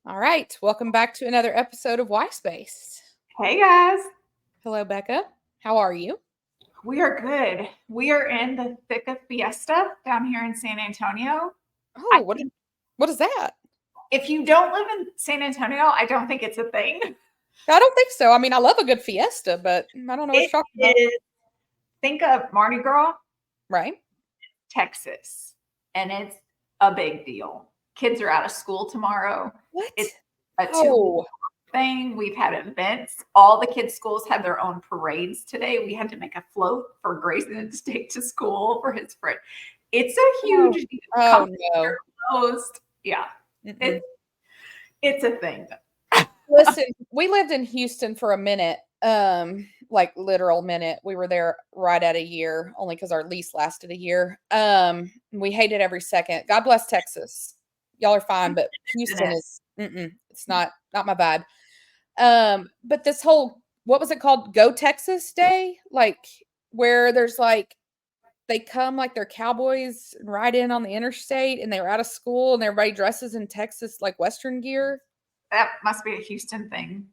All right. Welcome back to another episode of Whyspace. Hey guys, Hello, Becca. How are you? we are good. We are in the thick of Fiesta down here in San Antonio. I Oh, think what is that? if you don't live in San Antonio, I don't think it's a thing. I don't think so. I mean, I love a good fiesta, but I don't know what It you're talking about. is, think of Mardi Gras, Right? Texas, and it's a big deal. Kids are out of school tomorrow. What? It's a 2 Oh, thing. We've had events. All the kids' schools had their own parades today. We had to make a float for Grayson to take to school for his friend. It's a oh, huge deal. oh Companies no. are closed. Yeah, Mm-mm. it's a thing. Listen, we lived in Houston for a minute, like literal minute. We were there right at a year, only because our lease lasted a year. We hated every second. God bless Texas. Y'all are fine, but Houston is it's not my vibe. But this whole what was it called? Go Texas Day? Like where there's like they come like they're cowboys and ride in on the interstate and they were out of school and everybody dresses in Texas like Western gear. That must be a Houston thing.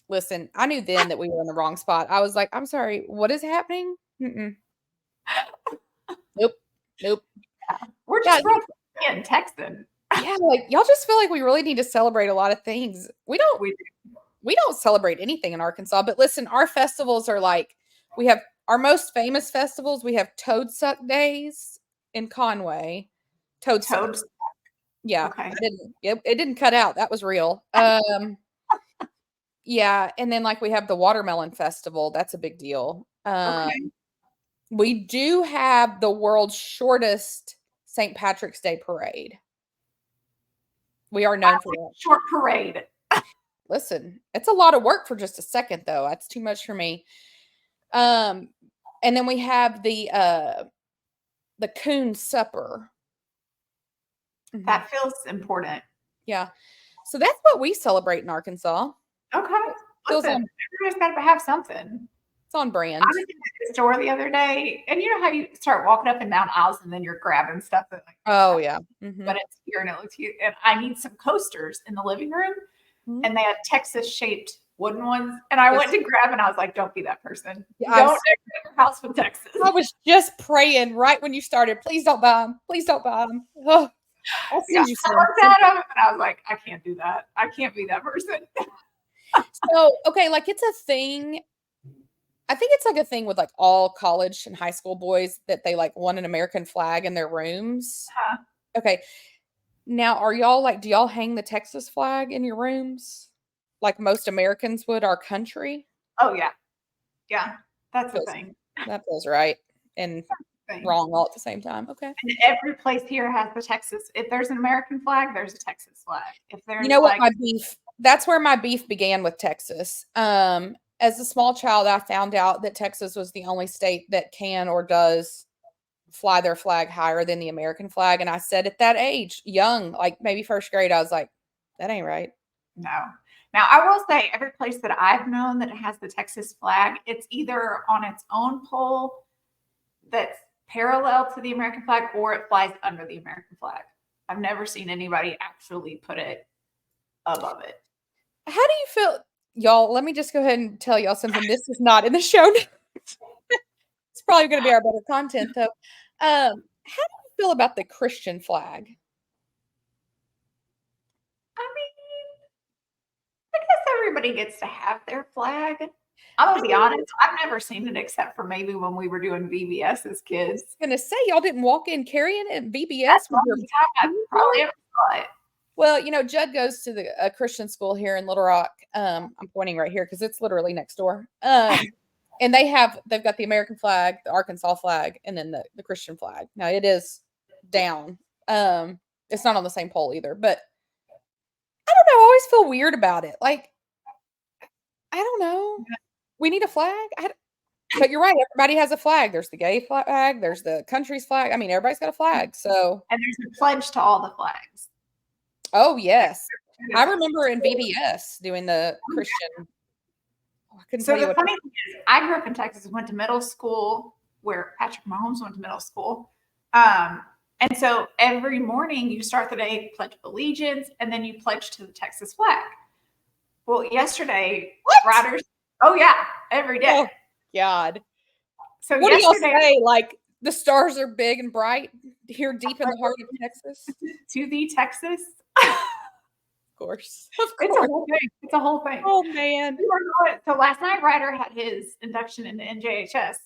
Listen, I knew then that we were in the wrong spot. I was like, "I'm sorry, what is happening?" Mm-mm. Nope. Nope. We're Yeah, just real in Texan. yeah, like, y'all just feel like we really need to celebrate a lot of things. We We don't celebrate anything in Arkansas, but listen, our festivals are like we have our most famous festivals, we have Toad Suck Days in Conway. Toad Suck. toads. Yeah, Okay. it didn't cut out, that was real. Yeah, and then, like, we have the Watermelon Festival, that's a big deal. Okay. We do have the world's shortest St. Patrick's Day parade. We are known for that. Short parade. Listen, it's a lot of work for just a second, though, that's too much for me. Um, and then we have the Coon Supper. Mhm. That feels important. Yeah. So that's what we celebrate in Arkansas. Okay. Feels Listen, on everybody's got to have something. it's on I brand. was in the store the other day, and you know how you start walking up and down aisles, and then you're grabbing stuff that like, Oh, yeah. Mhm. but it's here and it looks cute. And I need some coasters in the living room, Mhm. and they had Texas shaped wooden ones. And I went Yes. to grab, and I was like, "Don't be that person. Yeah, Don't decorate your house with Texas." I was just praying right when you started, "Please don't buy them. Please don't buy them." Oh, I'll Yeah, send you I some. looked at them, and I was like, "I can't do that. I can't be that person." So, okay, like, it's a thing I think it's, like, a thing with, like, all college and high school boys that they, like, want an American flag in their rooms. Uh, Okay. Now, are y'all like do y'all hang the Texas flag in your rooms? Like most Americans would our country? oh yeah, that's a Feels thing. that feels right and Thing. wrong all at the same time. Okay. And every place here has the Texas. If there's an American flag, there's a Texas flag. If You there's know what like, my beef that's where my beef began with Texas. As a small child, I found out that Texas was the only state that can or does fly their flag higher than the American flag, and I said at that age, young, like maybe 1st grade, I was like, "That ain't right." no. Now I will say, every place that I've known that has the Texas flag, it's either on its own pole that's parallel to the American flag, or it flies under the American flag. I've never seen anybody actually put it above it. How do you feel y'all, let me just go ahead and tell y'all something. This is not in the show notes. It's probably gonna be our better content though. How do you feel about the Christian flag? I mean, I guess everybody gets to have their flag. I'm I gonna be mean, honest, I've never seen it except for maybe when we were doing VBS as I kids. was gonna say y'all didn't walk in carrying it in That's VBS the with your only time I probably ever saw it. well, Judd goes to a Christian school here in Little Rock. I'm pointing right here because it's literally next door. And they've got the American flag, the Arkansas flag, and then the Christian flag. Now it is down. It's not on the same pole either, but I don't know. I always feel weird about it. Like, I don't know. We need a flag. But you're right. Everybody has a flag. There's the gay flag. There's the country's flag. I mean, everybody's got a flag. So, And there's a pledge to all the flags. oh yes, I remember in VBS doing the Christian. Oh, I couldn't So tell you the what. funny thing is, I grew up in Texas, went to middle school where Patrick Mahomes went to middle school. Um, And so every morning you start the day, pledge of allegiance, and then you pledge to the Texas flag. Well, yesterday, riders, oh yeah, every day. Oh, God. So what yesterday, do y'all say? Like, the stars are big and bright here deep in the heart of Texas? To the Texas. Of course. It's a whole thing. It's a whole thing. Oh, man. So last night, Ryder had his induction into NJHS.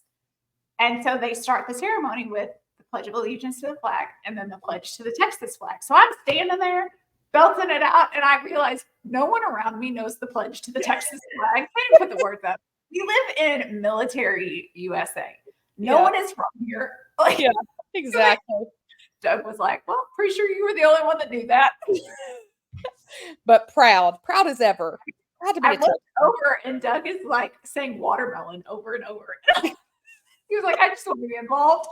And so they start the ceremony with the Pledge of Allegiance to the flag and then the pledge to the Texas flag. So I'm standing there belting it out, and I realize no one around me knows the pledge to the Texas flag. I didn't put the words up. We live in military USA. No one is from here. Like, yeah, exactly. Doug was like, well, pretty sure you were the only one that knew that. But proud as ever. Proud to be I looked over, and Doug is like saying watermelon over and over. He was like, I just want to be involved.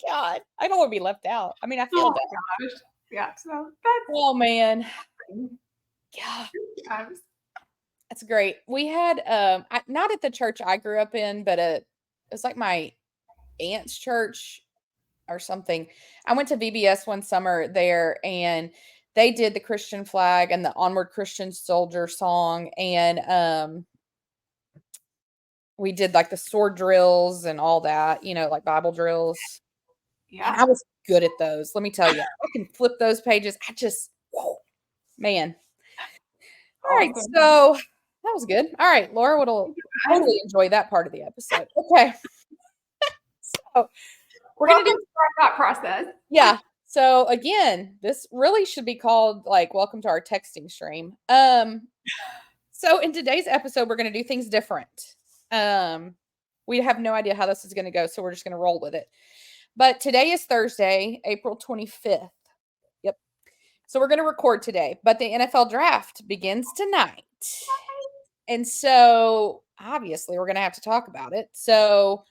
God, I don't want to be left out. I mean, I feel that. Gosh. Yeah, so that's oh man. Yeah. That's great. We had not at the church I grew up in, but it was like my aunt's church or something. I went to VBS one summer there, and they did the Christian flag and the Onward Christian Soldier song, and we did like the sword drills and all that, like Bible drills. Yeah. And I was good at those. Let me tell you, I can flip those pages. Whoa, man. All right. So that was good. All right. Laura will totally enjoy that part of the episode. Okay. So we're going to do our thought process. Yeah. So again, this really should be called like welcome to our texting stream. So in today's episode, we're going to do things different. We have no idea how this is going to go, so we're just going to roll with it. But today is Thursday, April 25th. Yep. So we're going to record today, but the NFL draft begins tonight. And so obviously we're going to have to talk about it. So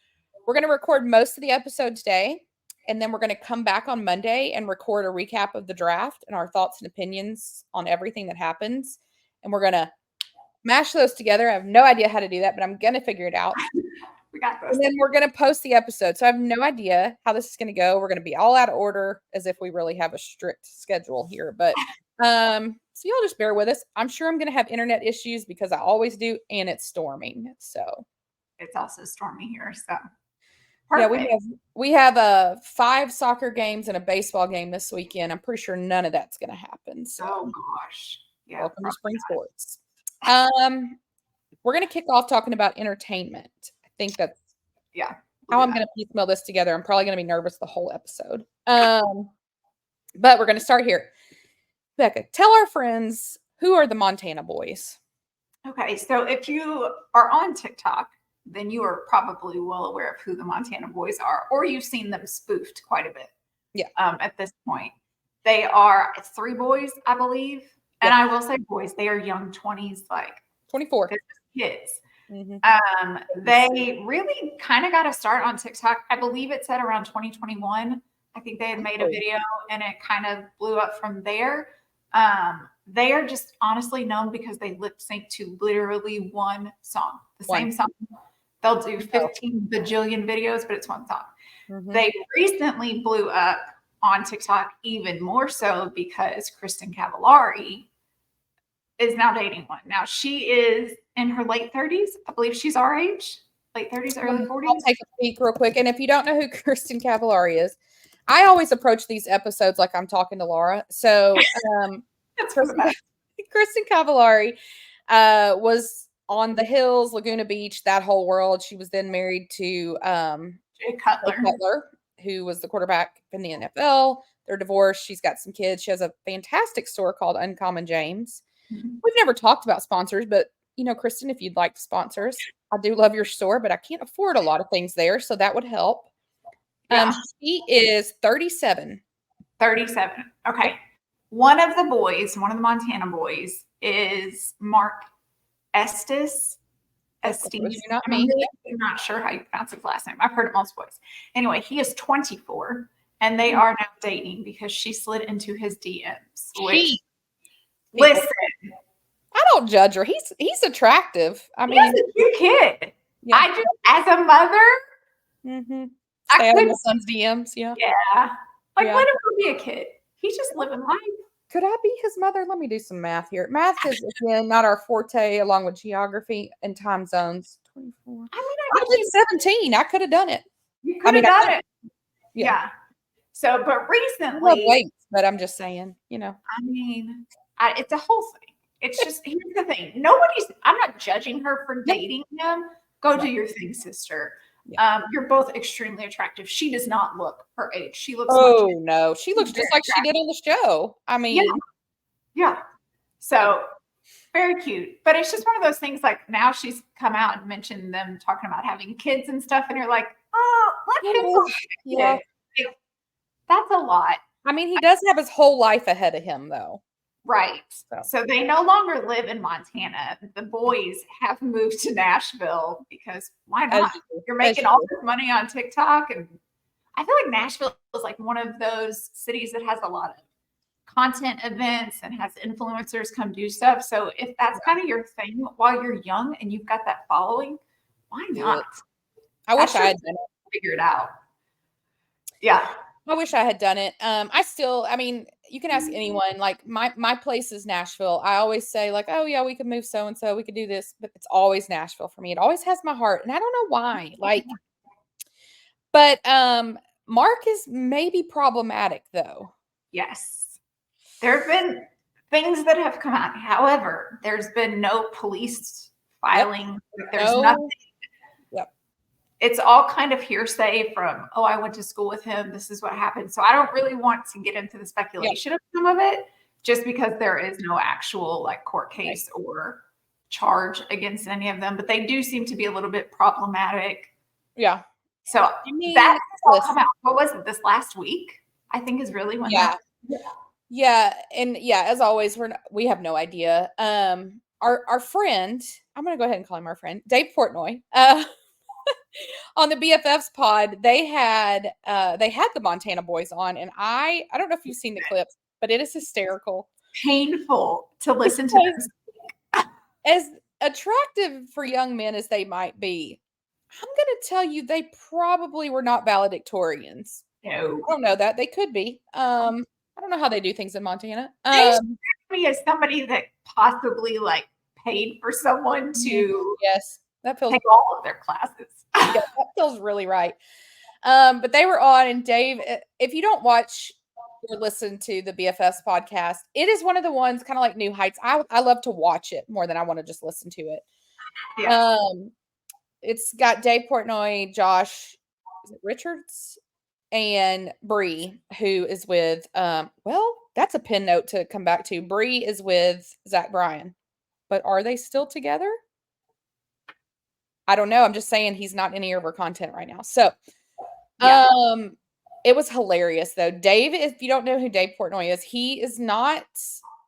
we're going to record most of the episode today, and then we're going to come back on Monday and record a recap of the draft and our thoughts and opinions on everything that happens. And we're going to mash those together. I have no idea how to do that, but I'm going to figure it out. We got this. And then we're going to post the episode. So I have no idea how this is going to go. We're going to be all out of order as if we really have a strict schedule here. But so y'all just bear with us. I'm sure I'm going to have internet issues because I always do, and it's storming. So it's also stormy here. So perfect. Yeah, we have 5 soccer games and a baseball game this weekend. I'm pretty sure none of that's going to happen. So oh gosh. Yeah. Welcome to spring sports. We're going to kick off talking about entertainment. I think that's how I'm going to piecemeal this together. I'm probably going to be nervous the whole episode. But we're going to start here. Becca, tell our friends, who are the Montana Boys? Okay, so if you are on TikTok, then you are probably well aware of who the Montana Boys are, or you've seen them spoofed quite a bit. Yeah. At this point, it's 3 boys, I believe. And I will say boys, they are young 20s, like 24 kids. Mm-hmm. They really kind of got a start on TikTok. I believe it said around 2021. I think they had made a video and it kind of blew up from there. They are just honestly known because they lip sync to literally one song, same song. They'll do 15 bajillion videos, but it's one song. Mm-hmm. They recently blew up on TikTok even more so because Kristen Cavallari is now dating one. Now she is in her late 30s. I believe she's our age, late 30s, early 40s. I'll take a peek real quick. And if you don't know who Kristen Cavallari is, I always approach these episodes like I'm talking to Laura. So Kristen Cavallari was on the Hills, Laguna Beach, that whole world. She was then married to Jay Cutler, who was the quarterback in the NFL. They're divorced. She's got some kids. She has a fantastic store called Uncommon James. Mm-hmm. We've never talked about sponsors, but Kristen, if you'd like to sponsor us, I do love your store, but I can't afford a lot of things there, so that would help. Yeah. She is 37. 37. Okay. One of the Montana boys is Mark Estes. You're not me. I'm not sure how you pronounce his last name. I've heard it most ways. Anyway, he is 24, and they are now dating because she slid into his DMs. Listen, I don't judge her. He's attractive. I mean, he's a cute kid. Yeah. I just, as a mother, stay out of my son's DMs. Yeah. Yeah. Like, let him go be a kid. He's just living life. Could I be his mother? Let me do some math here. Math is, again, not our forte, along with geography and time zones. 24. I mean, I was 17. I could have done it. You could have done it. Yeah. So, but I love recently, weights, but I'm just saying, I mean, it's a whole thing. It's just, here's the thing. I'm not judging her for dating him. Go do your thing, sister. Yeah. You're both extremely attractive. She does not look her age. She looks no. She looks just like she did on the show. I mean. Yeah. So very cute. But it's just one of those things, like, now she's come out and mentioned them talking about having kids and stuff. And you're like, oh, let him go. Yeah. That's a lot. I mean, he does have his whole life ahead of him, though. Right. So they no longer live in Montana. The boys have moved to Nashville because why not? You're making all this money on TikTok. And I feel like Nashville is like one of those cities that has a lot of content events and has influencers come do stuff. So if that's kind of your thing while you're young and you've got that following, why not? I wish I had done it. Figure it out. Yeah. I wish I had done it. I mean, you can ask anyone. Like, my place is Nashville. I always say, like, oh yeah, we could move so and so, we could do this, but it's always Nashville for me. It always has my heart, and I don't know why. Like, but Mark is maybe problematic though. Yes, there have been things that have come out. However, there's been no police filing. Yep. There's nothing. It's all kind of hearsay from, oh, I went to school with him. This is what happened. So I don't really want to get into the speculation of some of it, just because there is no actual like court case or charge against any of them. But they do seem to be a little bit problematic. Yeah. So that's all come out. What was it, this last week? I think is really when that. Yeah. And as always, we have no idea. Our friend, I'm going to go ahead and call him our friend, Dave Portnoy, on the BFFs pod, they had the Montana boys on, and I don't know if you've seen the clips, but it is hysterical, painful to listen to them. As attractive for young men as they might be, I'm going to tell you they probably were not valedictorians. No, I don't know that they could be. I don't know how they do things in Montana. They strike me as somebody that possibly like paid for someone to that feels take all of their classes. That feels really right. But they were on, and Dave, if you don't watch or listen to the BFS podcast, it is one of the ones kind of like New Heights. I love to watch it more than I want to just listen to it. Yeah. It's got Dave Portnoy, Josh Richards, and Bree, who is with that's a pin note to come back to. Bree is with Zach Bryan, but are they still together? I don't know. I'm just saying he's not in any of our content right now. So, it was hilarious though. Dave, if you don't know who Dave Portnoy is, he is not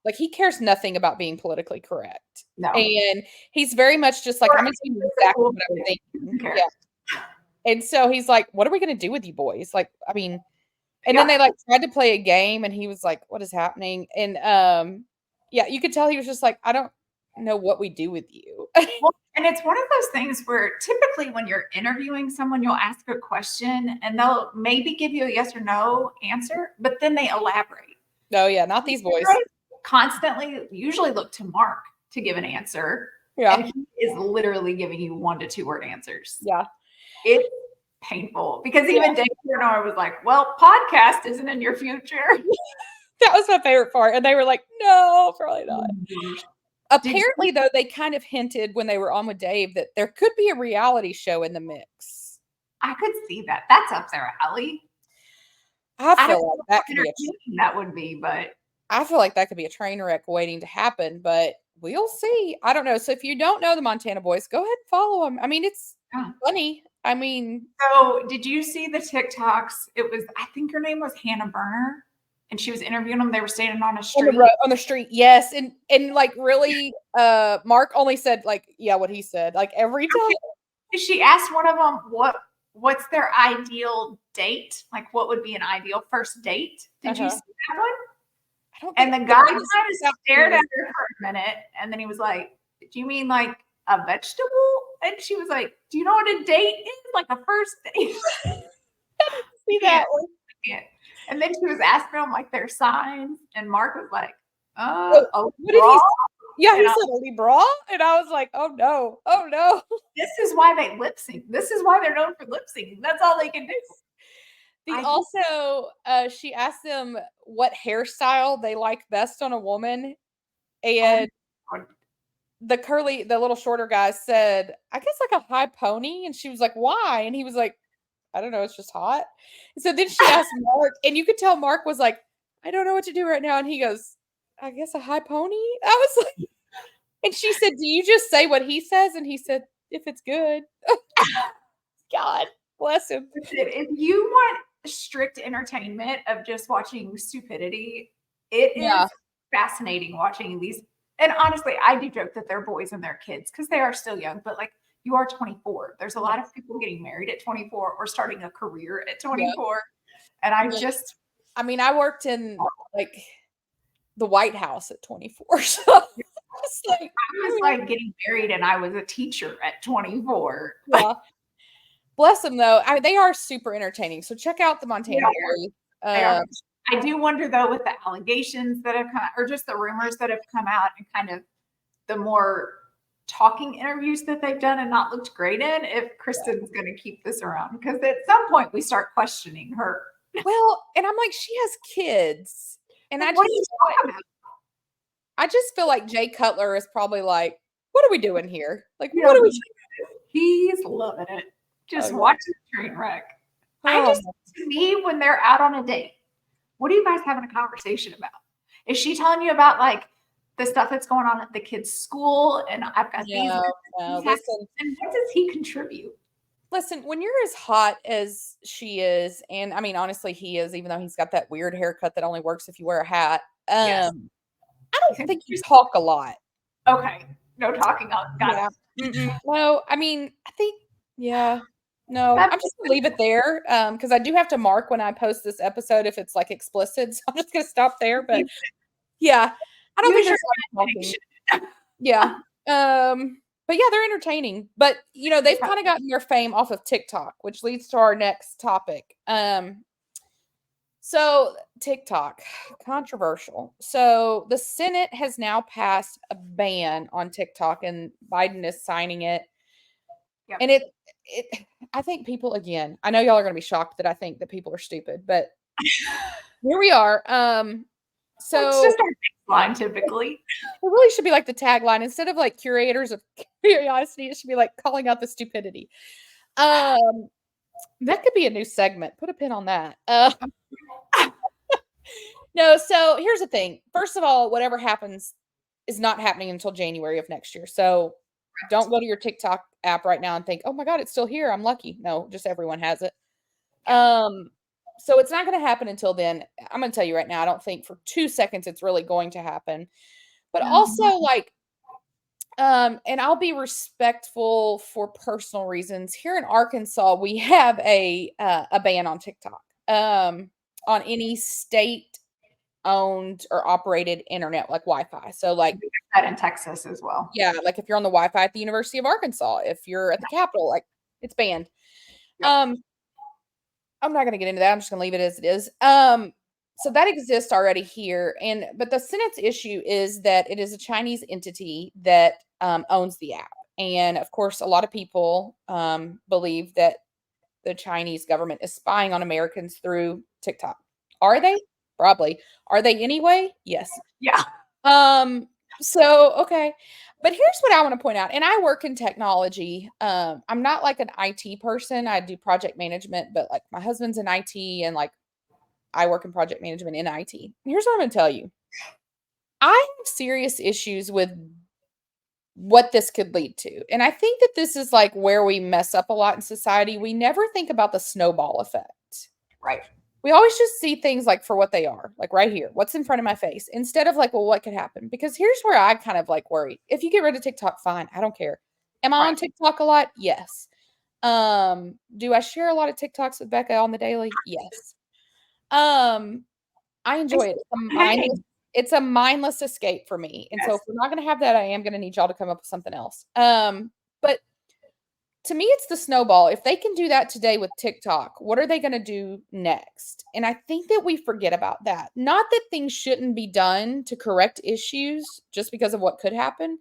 like, he cares nothing about being politically correct. No. And he's very much just like, I'm going to tell you exactly what I'm thinking. Yeah. And so he's like, what are we going to do with you boys? Like, I mean, and then they like tried to play a game, and he was like, what is happening? And you could tell he was just like, I don't know what we do with you. And it's one of those things where typically when you're interviewing someone, you'll ask a question and they'll maybe give you a yes or no answer, but then they elaborate. Oh yeah, not these boys. Constantly usually look to Mark to give an answer. Yeah. And he is literally giving you 1 to 2 word answers. Yeah. It's painful because even Dave Portnoy was like, well, podcast isn't in your future. That was my favorite part. And they were like, no, probably not. Apparently, though, they kind of hinted when they were on with Dave that there could be a reality show in the mix. I could see that. That's up their alley. I feel like that could be that would be, but I feel like that could be a train wreck waiting to happen, but we'll see. I don't know. So if you don't know the Montana boys, go ahead and follow them. I mean, it's funny. I mean, so did you see the TikToks? It was, I think her name was Hannah Berner. And she was interviewing them. They were standing on a street. On the street, yes. And like really, Mark only said like, what he said. Like every time. She asked one of them, what's their ideal date? Like what would be an ideal first date? Did you see that one? And the guy kind of stared at her for a minute. And then he was like, do you mean like a vegetable? And she was like, do you know what a date is? Like a first date. See that one? And then she was asking them like their signs, and Mark was like, what did he? Yeah, he said a Libra, and I was like, oh no. This is why they lip sync. This is why they're known for lip syncing. That's all they can do. She asked them what hairstyle they like best on a woman, and the little shorter guy said, I guess like a high pony, and she was like, why? And he was like, I don't know, it's just hot. And so then she asked Mark, and you could tell Mark was like, I don't know what to do right now, and he goes, I guess a high pony. I was like, and she said, do you just say what he says? And he said, if it's good. God bless him. If you want strict entertainment of just watching stupidity, it is fascinating watching these. And honestly, I do joke that they're boys and they're kids because they are still young, but like you are 24. There's a lot of people getting married at 24 or starting a career at 24. And I mean, I worked in like the White House at 24. So I was like getting married and I was a teacher at 24. Yeah. Bless them though. They are super entertaining. So check out the Montana Boys. I do wonder though, with the allegations that have come out, or just the rumors that have come out, and kind of the more talking interviews that they've done and not looked great in, if Kristen's going to keep this around, because at some point we start questioning her. Well, and I'm like, she has kids, and what are you talking about? I just feel like Jay Cutler is probably like, what are we doing here? Like, what are we doing? He's loving it. Just watching the train wreck. To me, when they're out on a date, what are you guys having a conversation about? Is she telling you about like the stuff that's going on at the kids' school? And I've got these. Listen, and what does he contribute? Listen, when you're as hot as she is, and I mean, honestly, he is, even though he's got that weird haircut that only works if you wear a hat. I don't think you talk a lot. Okay. No talking. Got it. No, I mean, I think, no, I'm just gonna leave it there because I do have to mark when I post this episode if it's like explicit. So I'm just gonna stop there. But I don't think there's a lot of talking. But yeah, they're entertaining. But they've kind of gotten their fame off of TikTok, which leads to our next topic. So TikTok, controversial. So the Senate has now passed a ban on TikTok, and Biden is signing it. Yep. And I think people, again, I know y'all are going to be shocked that I think that people are stupid, but here we are. So it's just our tagline, typically. It really should be like the tagline. Instead of like curators of curiosity, it should be like calling out the stupidity. That could be a new segment. Put a pin on that. No, so here's the thing. First of all, whatever happens is not happening until January of next year. So don't go to your TikTok app right now and think, oh my God, it's still here. I'm lucky. No, just everyone has it. So it's not going to happen until then. I'm going to tell you right now, I don't think for 2 seconds it's really going to happen. But also like, and I'll be respectful for personal reasons. Here in Arkansas, we have a ban on TikTok, on any state owned or operated internet, like Wi-Fi. So like that in Texas as well. Yeah. Like if you're on the Wi-Fi at the University of Arkansas, if you're at the Capitol, like it's banned. Yep. I'm not going to get into that. I'm just going to leave it as it is. So that exists already here. But the Senate's issue is that it is a Chinese entity that owns the app. And of course, a lot of people believe that the Chinese government is spying on Americans through TikTok. Are they? Probably. Are they anyway? Yes. Yeah. So, okay. But here's what I want to point out. And I work in technology. I'm not like an IT person. I do project management, but like my husband's in IT and like I work in project management in IT. And here's what I'm going to tell you. I have serious issues with what this could lead to. And I think that this is like where we mess up a lot in society. We never think about the snowball effect. Right. We always just see things like for what they are, like right here, what's in front of my face, instead of like, well, what could happen? Because here's where I kind of like worry. If you get rid of TikTok, fine. I don't care. Am I on TikTok a lot? Yes. Do I share a lot of TikToks with Becca on the daily? Yes. I enjoy it. It's a mindless escape for me. And so if we're not going to have that, I am going to need y'all to come up with something else. But to me, it's the snowball. If they can do that today with TikTok, what are they going to do next? And I think that we forget about that. Not that things shouldn't be done to correct issues just because of what could happen,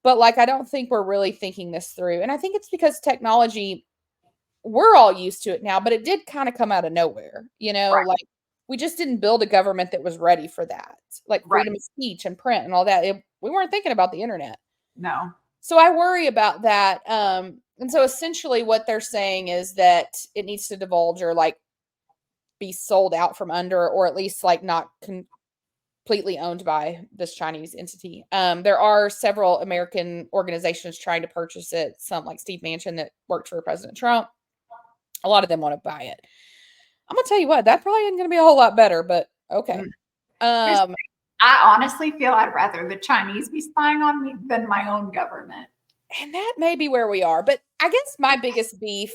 but like, I don't think we're really thinking this through. And I think it's because technology, we're all used to it now, but it did kind of come out of nowhere, Right. like we just didn't build a government that was ready for that, like Right. freedom of speech and print and all that. We weren't thinking about the internet. No. So I worry about that. And so essentially what they're saying is that it needs to divulge or like be sold out from under, or at least like not completely owned by this Chinese entity. There are several American organizations trying to purchase it. Some like Steve Manchin that worked for President Trump. A lot of them want to buy it. I'm gonna tell you what, that probably isn't gonna be a whole lot better, but okay. I honestly feel I'd rather the Chinese be spying on me than my own government. And that may be where we are. But I guess my biggest beef,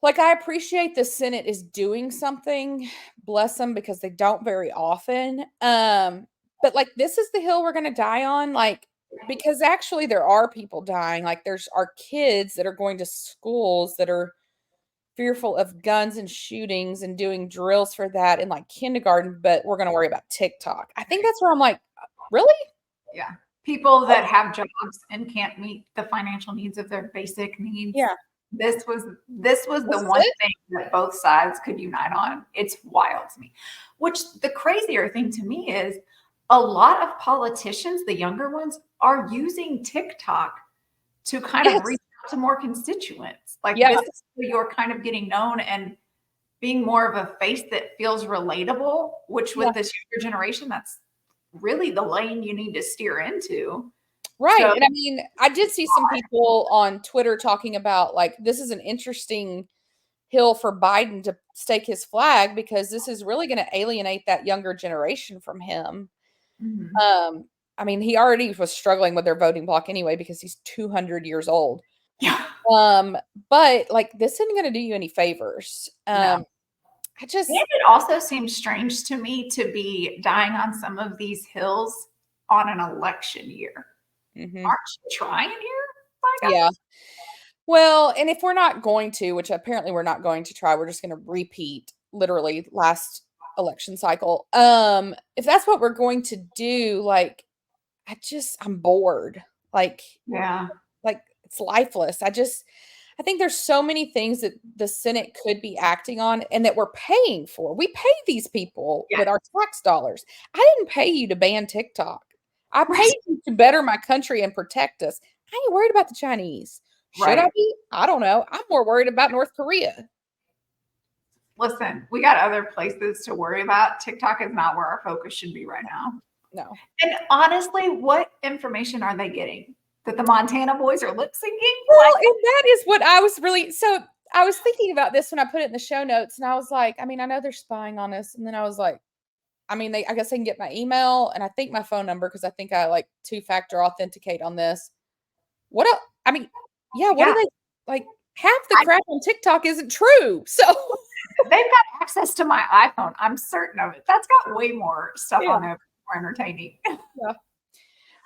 like I appreciate the Senate is doing something, bless them, because they don't very often. But like this is the hill we're gonna die on, like because actually there are people dying. Like there's our kids that are going to schools that are fearful of guns and shootings and doing drills for that in like kindergarten, but we're going to worry about TikTok. I think that's where I'm like, really? Yeah. People that have jobs and can't meet the financial needs of their basic needs. Yeah. This was the one thing that both sides could unite on. It's wild to me. Which the crazier thing to me is a lot of politicians, the younger ones, are using TikTok to kind of reach out to more constituents. Like this is where you're kind of getting known and being more of a face that feels relatable, which with this younger generation, that's really the lane you need to steer into. Right. So, and I mean, I did see some people on Twitter talking about like, this is an interesting hill for Biden to stake his flag because this is really going to alienate that younger generation from him. Mm-hmm. I mean, he already was struggling with their voting block anyway because he's 200 years old. Yeah. But like this isn't going to do you any favors. No. It also seems strange to me to be dying on some of these hills on an election year. Mm-hmm. Aren't you trying here? Yeah. Well, and if we're not going to, which apparently we're not going to try, we're just going to repeat literally last election cycle. If that's what we're going to do, like, I'm bored. Like, like it's lifeless. I think there's so many things that the Senate could be acting on and that we're paying for. We pay these people with our tax dollars. I didn't pay you to ban TikTok. I paid you to better my country and protect us. I ain't worried about the Chinese. Should I be? I don't know. I'm more worried about North Korea. Listen, we got other places to worry about. TikTok is not where our focus should be right now. No. And honestly, what information are they getting? That the Montana boys are lip syncing? Well, and that is what I was I was thinking about this when I put it in the show notes, and I was like, I mean, I know they're spying on us. And then I was like, I mean, I guess they can get my email and I think my phone number because I think I like 2-factor authenticate on this. What else? I mean, what are they like? Half the crap on TikTok isn't true. So they've got access to my iPhone. I'm certain of it. That's got way more stuff on it, more entertaining. Yeah.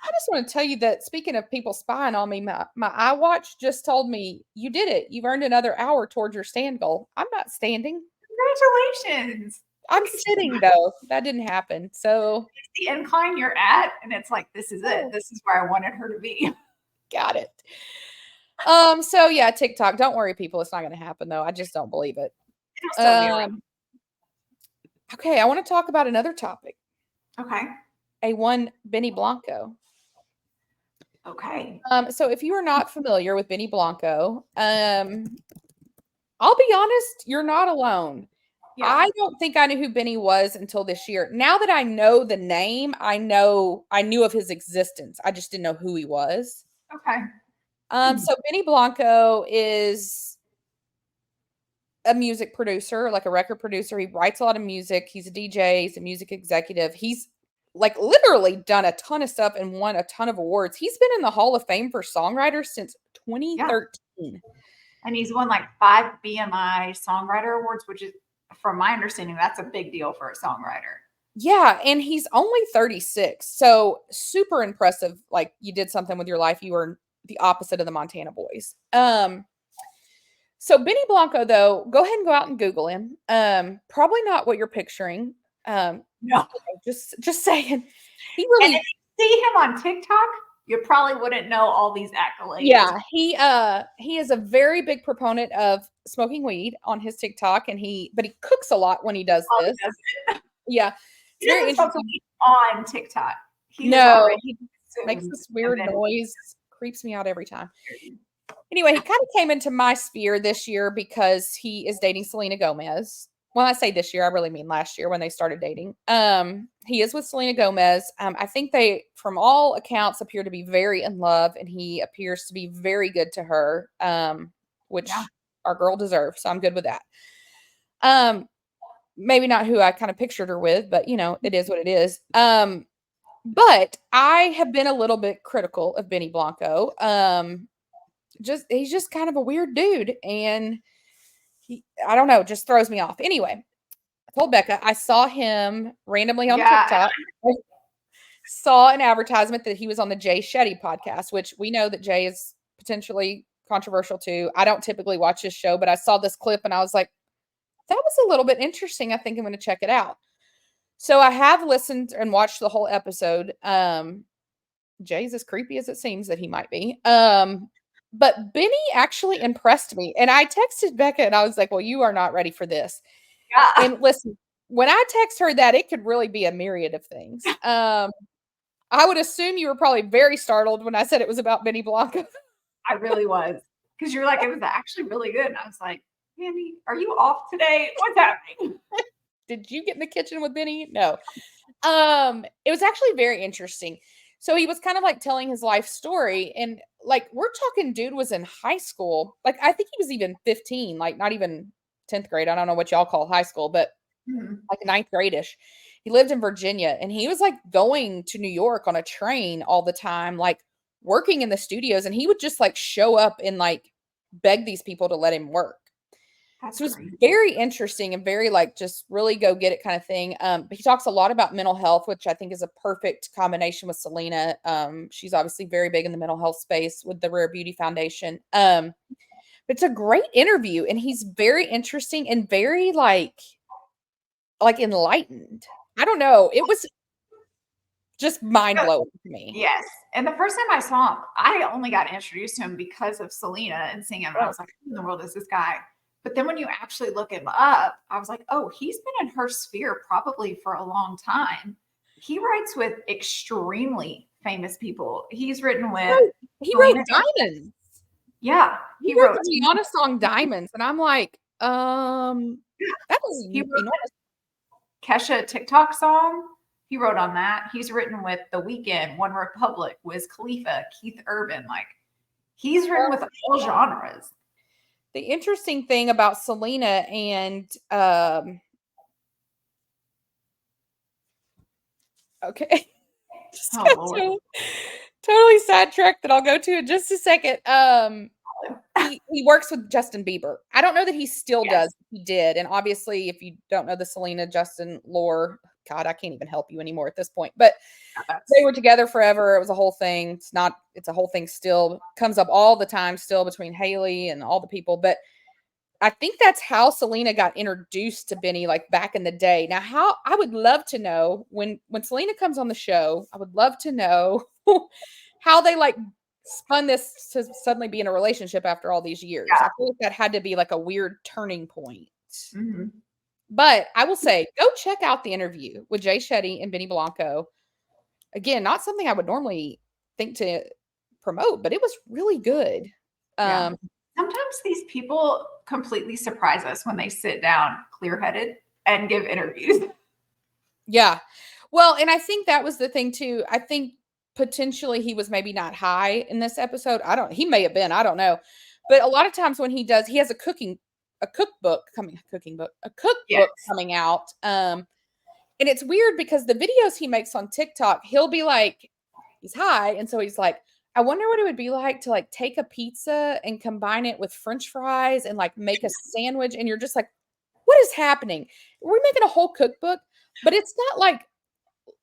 I just want to tell you that speaking of people spying on me, my iWatch just told me you did it. You've earned another hour towards your stand goal. I'm not standing. Congratulations. I'm sitting though. That didn't happen. So it's the incline you're at, and it's like, this is it. This is where I wanted her to be. Got it. So yeah, TikTok. Don't worry, people. It's not going to happen though. I just don't believe it. Okay, I want to talk about another topic. Okay. A1 Benny Blanco. Okay. So if you are not familiar with Benny Blanco, I'll be honest, you're not alone. Yeah. I don't think I knew who Benny was until this year. Now that I know the name, I knew of his existence. I just didn't know who he was. Okay. So Benny Blanco is a music producer, like a record producer. He writes a lot of music. He's a DJ. He's a music executive. He's like literally done a ton of stuff and won a ton of awards. He's been in the Hall of Fame for songwriters since 2013. Yeah. And he's won like 5 BMI songwriter awards, which is, from my understanding, that's a big deal for a songwriter. Yeah. And he's only 36. So super impressive. Like you did something with your life. You were the opposite of the Montana boys. So Benny Blanco, though, go ahead and go out and Google him. Probably not what you're picturing. No. Just saying. He And really if you see him on TikTok, you probably wouldn't know all these accolades. Yeah, he is a very big proponent of smoking weed on his TikTok, but he cooks a lot when he does this. Yeah, he doesn't smoke weed on TikTok. He makes this weird noise, creeps me out every time. Anyway, he kind of came into my sphere this year because he is dating Selena Gomez. When I say this year, I really mean last year when they started dating. He is with Selena Gomez. I think they, from all accounts, appear to be very in love, and he appears to be very good to her, which our girl deserves. So I'm good with that. Maybe not who I kind of pictured her with, but it is what it is. But I have been a little bit critical of Benny Blanco. He's just kind of a weird dude, and I don't know, just throws me off. Anyway, I told Becca I saw him randomly on TikTok. I saw an advertisement that he was on the Jay Shetty podcast, which we know that Jay is potentially controversial too. I don't typically watch his show, but I saw this clip and I was like, that was a little bit interesting. I think I'm going to check it out. So I have listened and watched the whole episode. Jay's as creepy as it seems that he might be. But Benny actually impressed me. And I texted Becca and I was like, well, you are not ready for this. Yeah. And listen, when I text her that, it could really be a myriad of things. I would assume you were probably very startled when I said it was about Benny Blanco. I really was. Because you're like, it was actually really good. And I was like, Benny, are you off today? What's happening? Did you get in the kitchen with Benny? No. It was actually very interesting. So he was kind of like telling his life story, and like we're talking dude was in high school. Like I think he was even 15, like not even 10th grade. I don't know what y'all call high school, but like 9th grade-ish. He lived in Virginia, and he was like going to New York on a train all the time, like working in the studios, and he would just like show up and like beg these people to let him work. So it was very interesting and very like just really go get it kind of thing. But he talks a lot about mental health, which I think is a perfect combination with Selena. She's obviously very big in the mental health space with the Rare Beauty Foundation. But it's a great interview, and he's very interesting and very like enlightened. I don't know. It was just mind blowing to me. Yes. And the first time I saw him, I only got introduced to him because of Selena and seeing him. And I was like, who in the world is this guy? But then when you actually look him up, I was like, oh, he's been in her sphere probably for a long time. He writes with extremely famous people. He's written with. He wrote Diamonds. Yeah. He wrote the Rihanna song Diamonds. And I'm like, that was enormous. Kesha TikTok song. He wrote on that. He's written with The Weeknd, One Republic, Wiz Khalifa, Keith Urban. Like he's written with all genres. The interesting thing about Selena and okay. Totally sidetracked that I'll go to in just a second. He works with Justin Bieber. I don't know that he still does. He did. And obviously, if you don't know the Selena Justin lore, God, I can't even help you anymore at this point. But they were together forever. It was a whole thing. It's a whole thing still. Comes up all the time still between Haley and all the people. But I think that's how Selena got introduced to Benny, like back in the day. Now, I would love to know when Selena comes on the show, I would love to know how they like spun this to suddenly be in a relationship after all these years. I feel like that had to be like a weird turning point. Mm-hmm. But I will say, go check out the interview with Jay Shetty and Benny Blanco. Again, not something I would normally think to promote, but it was really good. Sometimes these people completely surprise us when they sit down clear-headed and give interviews. Yeah. Well, and I think that was the thing too. I think potentially he was maybe not high in this episode. He may have been, I don't know. But a lot of times when he has a cookbook coming out. And it's weird because the videos he makes on TikTok, he'll be like, he's high. And so he's like, I wonder what it would be like to like take a pizza and combine it with French fries and like make a sandwich. And you're just like, what is happening? We're making a whole cookbook, but it's not like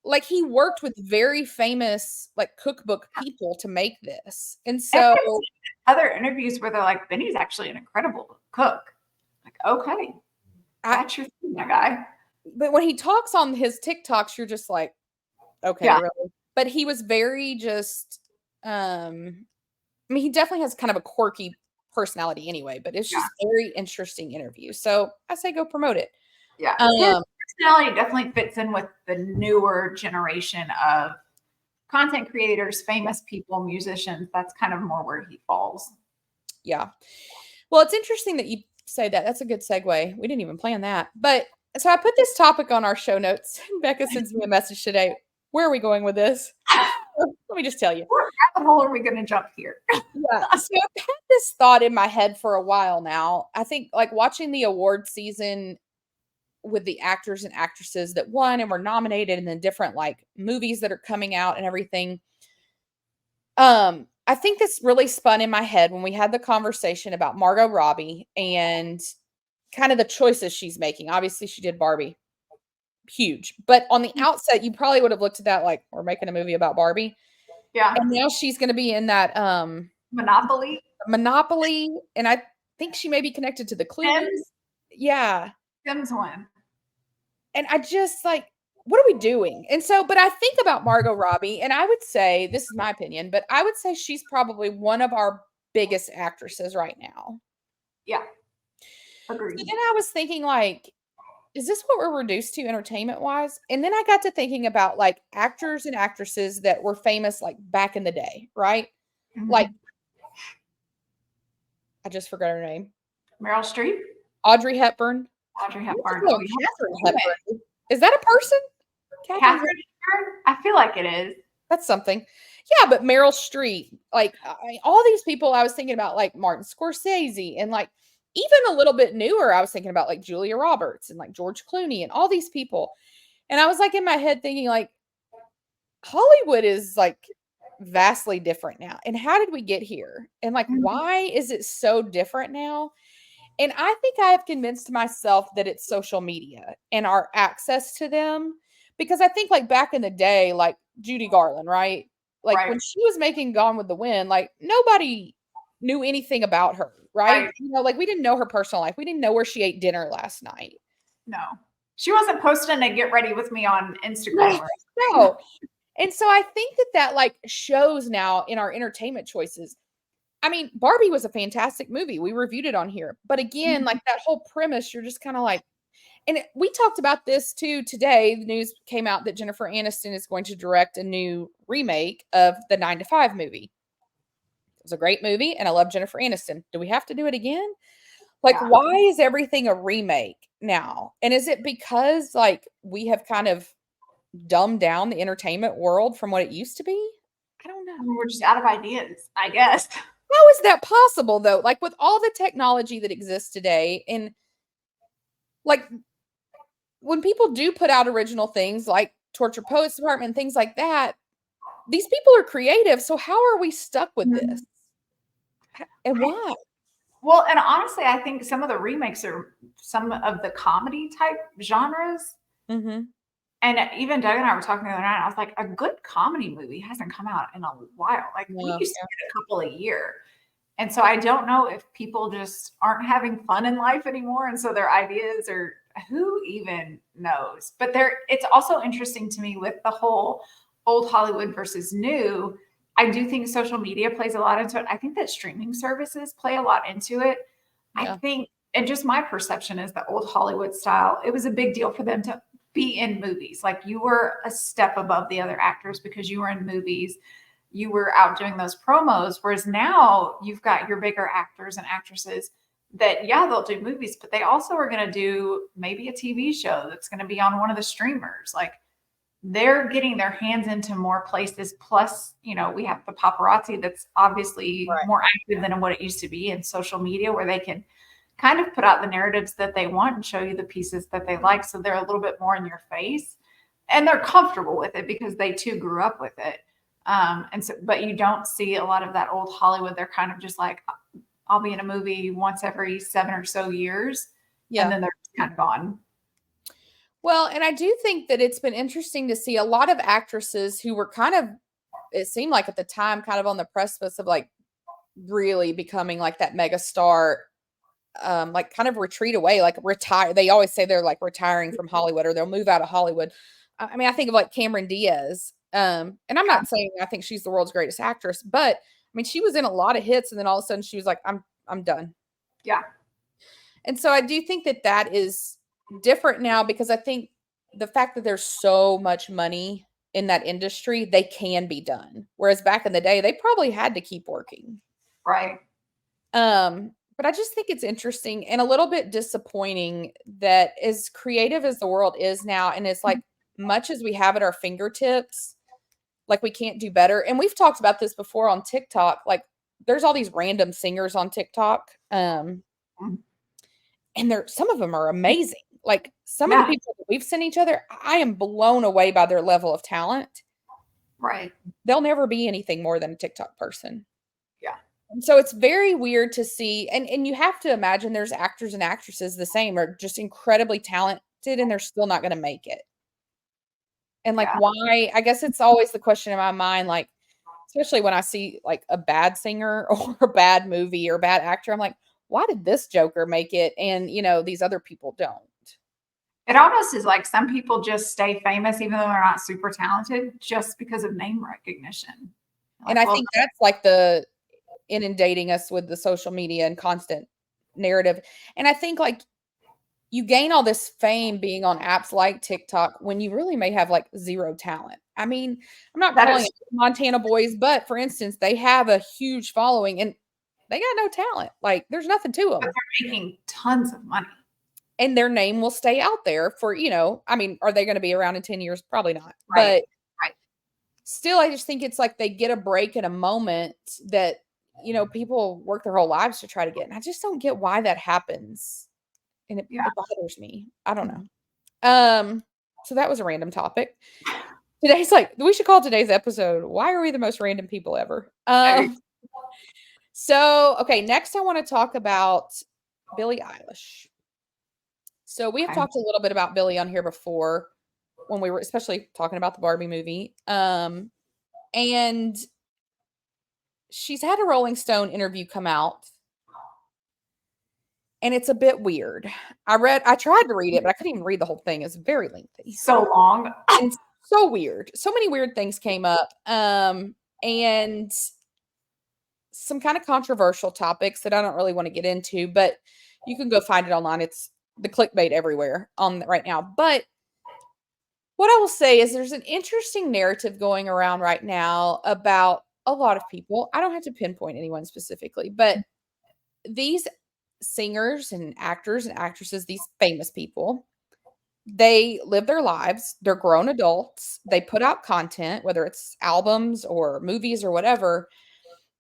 like he worked with very famous like cookbook people to make this. And And so I've seen other interviews where they're like, Benny's actually an incredible cook. Like, okay, that's your thing, my guy. but when he talks on his TikToks, you're just like, okay, Yeah. really? But he was very just I mean, he definitely has kind of a quirky personality anyway, but it's Yeah. just very interesting interview. So I say go promote it. Yeah. His Um, personality definitely fits in with the newer generation of content creators, famous people, musicians. That's kind of more where he falls. yeah. Well, it's interesting that you say that. That's a good segue. We didn't even plan that. But so I put this topic on our show notes. Becca sends me a message today. Where are we going with this? Let me just tell you. What rabbit hole are we going to jump here? Yeah. So I've had this thought in my head for a while now. I think like watching the award season with the actors and actresses that won and were nominated and then different like movies that are coming out and everything. I think this really spun in my head when we had the conversation about Margot Robbie and kind of the choices she's making. Obviously, she did Barbie. Huge. But on the outset, you probably would have looked at that like we're making a movie about Barbie. Yeah. And now she's going to be in that Monopoly. Monopoly, and I think she may be connected to the Clues. Sims. Yeah. Sims one. And I just like, what are we doing? And so, but I think about Margot Robbie, and I would say, this is my opinion, but I would say she's probably one of our biggest actresses right now. Yeah. So Agreed. then I was thinking, like, is this what we're reduced to entertainment wise? And then I got to thinking about like actors and actresses that were famous like back in the day, right? Mhm. Like, I just forgot her name. Meryl Streep. Audrey Hepburn. Audrey Hepburn. Oh, Katharine Hepburn. Is that a person? Katharine Hepburn? I feel like it is. That's something. Yeah, but Meryl Streep, like all these people, I was thinking about like Martin Scorsese and like even a little bit newer, I was thinking about like Julia Roberts and like George Clooney and all these people. And I was like in my head thinking like Hollywood is like vastly different now. And how did we get here? And like why is it so different now? And I think I have convinced myself that it's social media and our access to them. Because I think like back in the day, like Judy Garland, right? Like Right. when she was making Gone with the Wind, like nobody knew anything about her, right? Right. You know, like we didn't know her personal life. We didn't know where she ate dinner last night. No. She wasn't posting to get ready with me on Instagram. No. And so I think that like shows now in our entertainment choices. I mean, Barbie was a fantastic movie. We reviewed it on here. But again, like that whole premise, you're just kind of like, and we talked about this too today. The news came out that Jennifer Aniston is going to direct a new remake of the 9 to 5 movie. It was a great movie, and I love Jennifer Aniston. Do we have to do it again? Like, Yeah. why is everything a remake now? And is it because like we have kind of dumbed down the entertainment world from what it used to be? I don't know. We're just out of ideas, I guess. How is that possible though? Like with all the technology that exists today, and like when people do put out original things like Torture Poets Department, things like that, these people are creative. So how are we stuck with this? And why? Well, and honestly, I think some of the remakes are some of the comedy type genres. Mm-hmm. And even Doug and I were talking the other night. I was like, a good comedy movie hasn't come out in a while. Like we used to get a couple a year. And so I don't know if people just aren't having fun in life anymore. And so their ideas are, who even knows? But it's also interesting to me with the whole old Hollywood versus new. I do think social media plays a lot into it. I think that streaming services play a lot into it. Yeah. I think, and just my perception is the old Hollywood style, it was a big deal for them to be in movies. Like you were a step above the other actors because you were in movies. You were out doing those promos. Whereas now you've got your bigger actors and actresses that, yeah, they'll do movies, but they also are going to do maybe a TV show that's going to be on one of the streamers. Like they're getting their hands into more places. Plus, you know, we have the paparazzi that's obviously more active than what it used to be in social media, where they can kind of put out the narratives that they want and show you the pieces that they like. So they're a little bit more in your face and they're comfortable with it because they too grew up with it. And so, but you don't see a lot of that old Hollywood. They're kind of just like, I'll be in a movie once every 7 or so years. Yeah. And then they're kind of gone. Well, and I do think that it's been interesting to see a lot of actresses who were kind of, it seemed like at the time, kind of on the precipice of like really becoming like that mega star, like kind of retreat away, like retire. They always say they're like retiring from Hollywood or they'll move out of Hollywood. I mean, I think of like Cameron Diaz. And I'm Yeah. not saying I think she's the world's greatest actress, but I mean, she was in a lot of hits and then all of a sudden she was like, I'm done. Yeah. And so I do think that that is different now because I think the fact that there's so much money in that industry, they can be done. Whereas back in the day, they probably had to keep working. Right. But I just think it's interesting and a little bit disappointing that as creative as the world is now, and it's like much as we have at our fingertips, like we can't do better. And we've talked about this before on TikTok. Like there's all these random singers on TikTok. Mhm. And some of them are amazing. Like some of Yeah. the people that we've seen each other, I am blown away by their level of talent. Right. They'll never be anything more than a TikTok person. Yeah. And so it's very weird to see, and you have to imagine there's actors and actresses the same are just incredibly talented and they're still not going to make it. And like Yeah. why? I guess it's always the question in my mind, like especially when I see like a bad singer or a bad movie or a bad actor, I'm like, why did this Joker make it and these other people don't? It almost is like some people just stay famous even though they're not super talented just because of name recognition. And Like, I well, think that's like the inundating us with the social media and constant narrative. And I think like you gain all this fame being on apps like TikTok when you really may have like zero talent. I mean, I'm not that calling is, it Montana Boys, but for instance, they have a huge following and they got no talent. Like there's nothing to but them. they're making tons of money. And their name will stay out there for, I mean, are they going to be around in 10 years? Probably not. Right. But Right. still, I just think it's like they get a break in a moment that, people work their whole lives to try to get. And I just don't get why that happens. And it Yeah. bothers me. I don't know. So that was a random topic. Today's like, we should call today's episode, Why Are We the Most Random People Ever? So, okay, next I want to talk about Billie Eilish. So we have Okay. talked a little bit about Billie on here before when we were especially talking about the Barbie movie. And she's had a Rolling Stone interview come out. And it's a bit weird. I tried to read it, but I couldn't even read the whole thing. It's very lengthy. So long. And so weird. So many weird things came up. And some kind of controversial topics that I don't really want to get into, but you can go find it online. It's the clickbait everywhere on right now. But what I will say is there's an interesting narrative going around right now about a lot of people. I don't have to pinpoint anyone specifically, but these singers and actors and actresses, these famous people, they live their lives. They're grown adults. They put out content, whether it's albums or movies or whatever.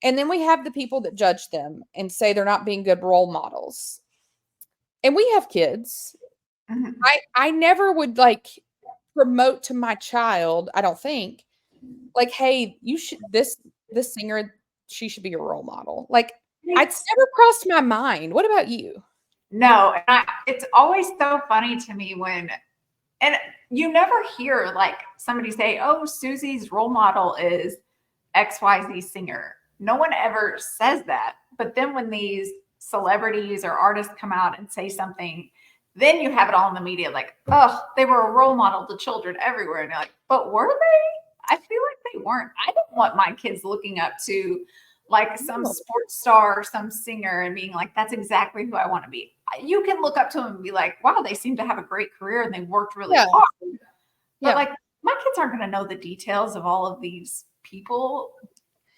And then we have the people that judge them and say they're not being good role models. And we have kids. Mhm. I never would like promote to my child, I don't think, like, hey, you should this singer, she should be your role model. Like, it's never crossed my mind. What about you? No, and it's always so funny to me and you never hear like somebody say, "Oh, Susie's role model is XYZ singer." No one ever says that. But then when these celebrities or artists come out and say something, then you have it all in the media like, "Oh, they were a role model to children everywhere." And you're like, "But were they?" I feel like they weren't. I don't want my kids looking up to like some sports star or some singer and being like, that's exactly who I want to be. You can look up to them and be like, wow, they seem to have a great career and they worked really hard. But like my kids aren't going to know the details of all of these people.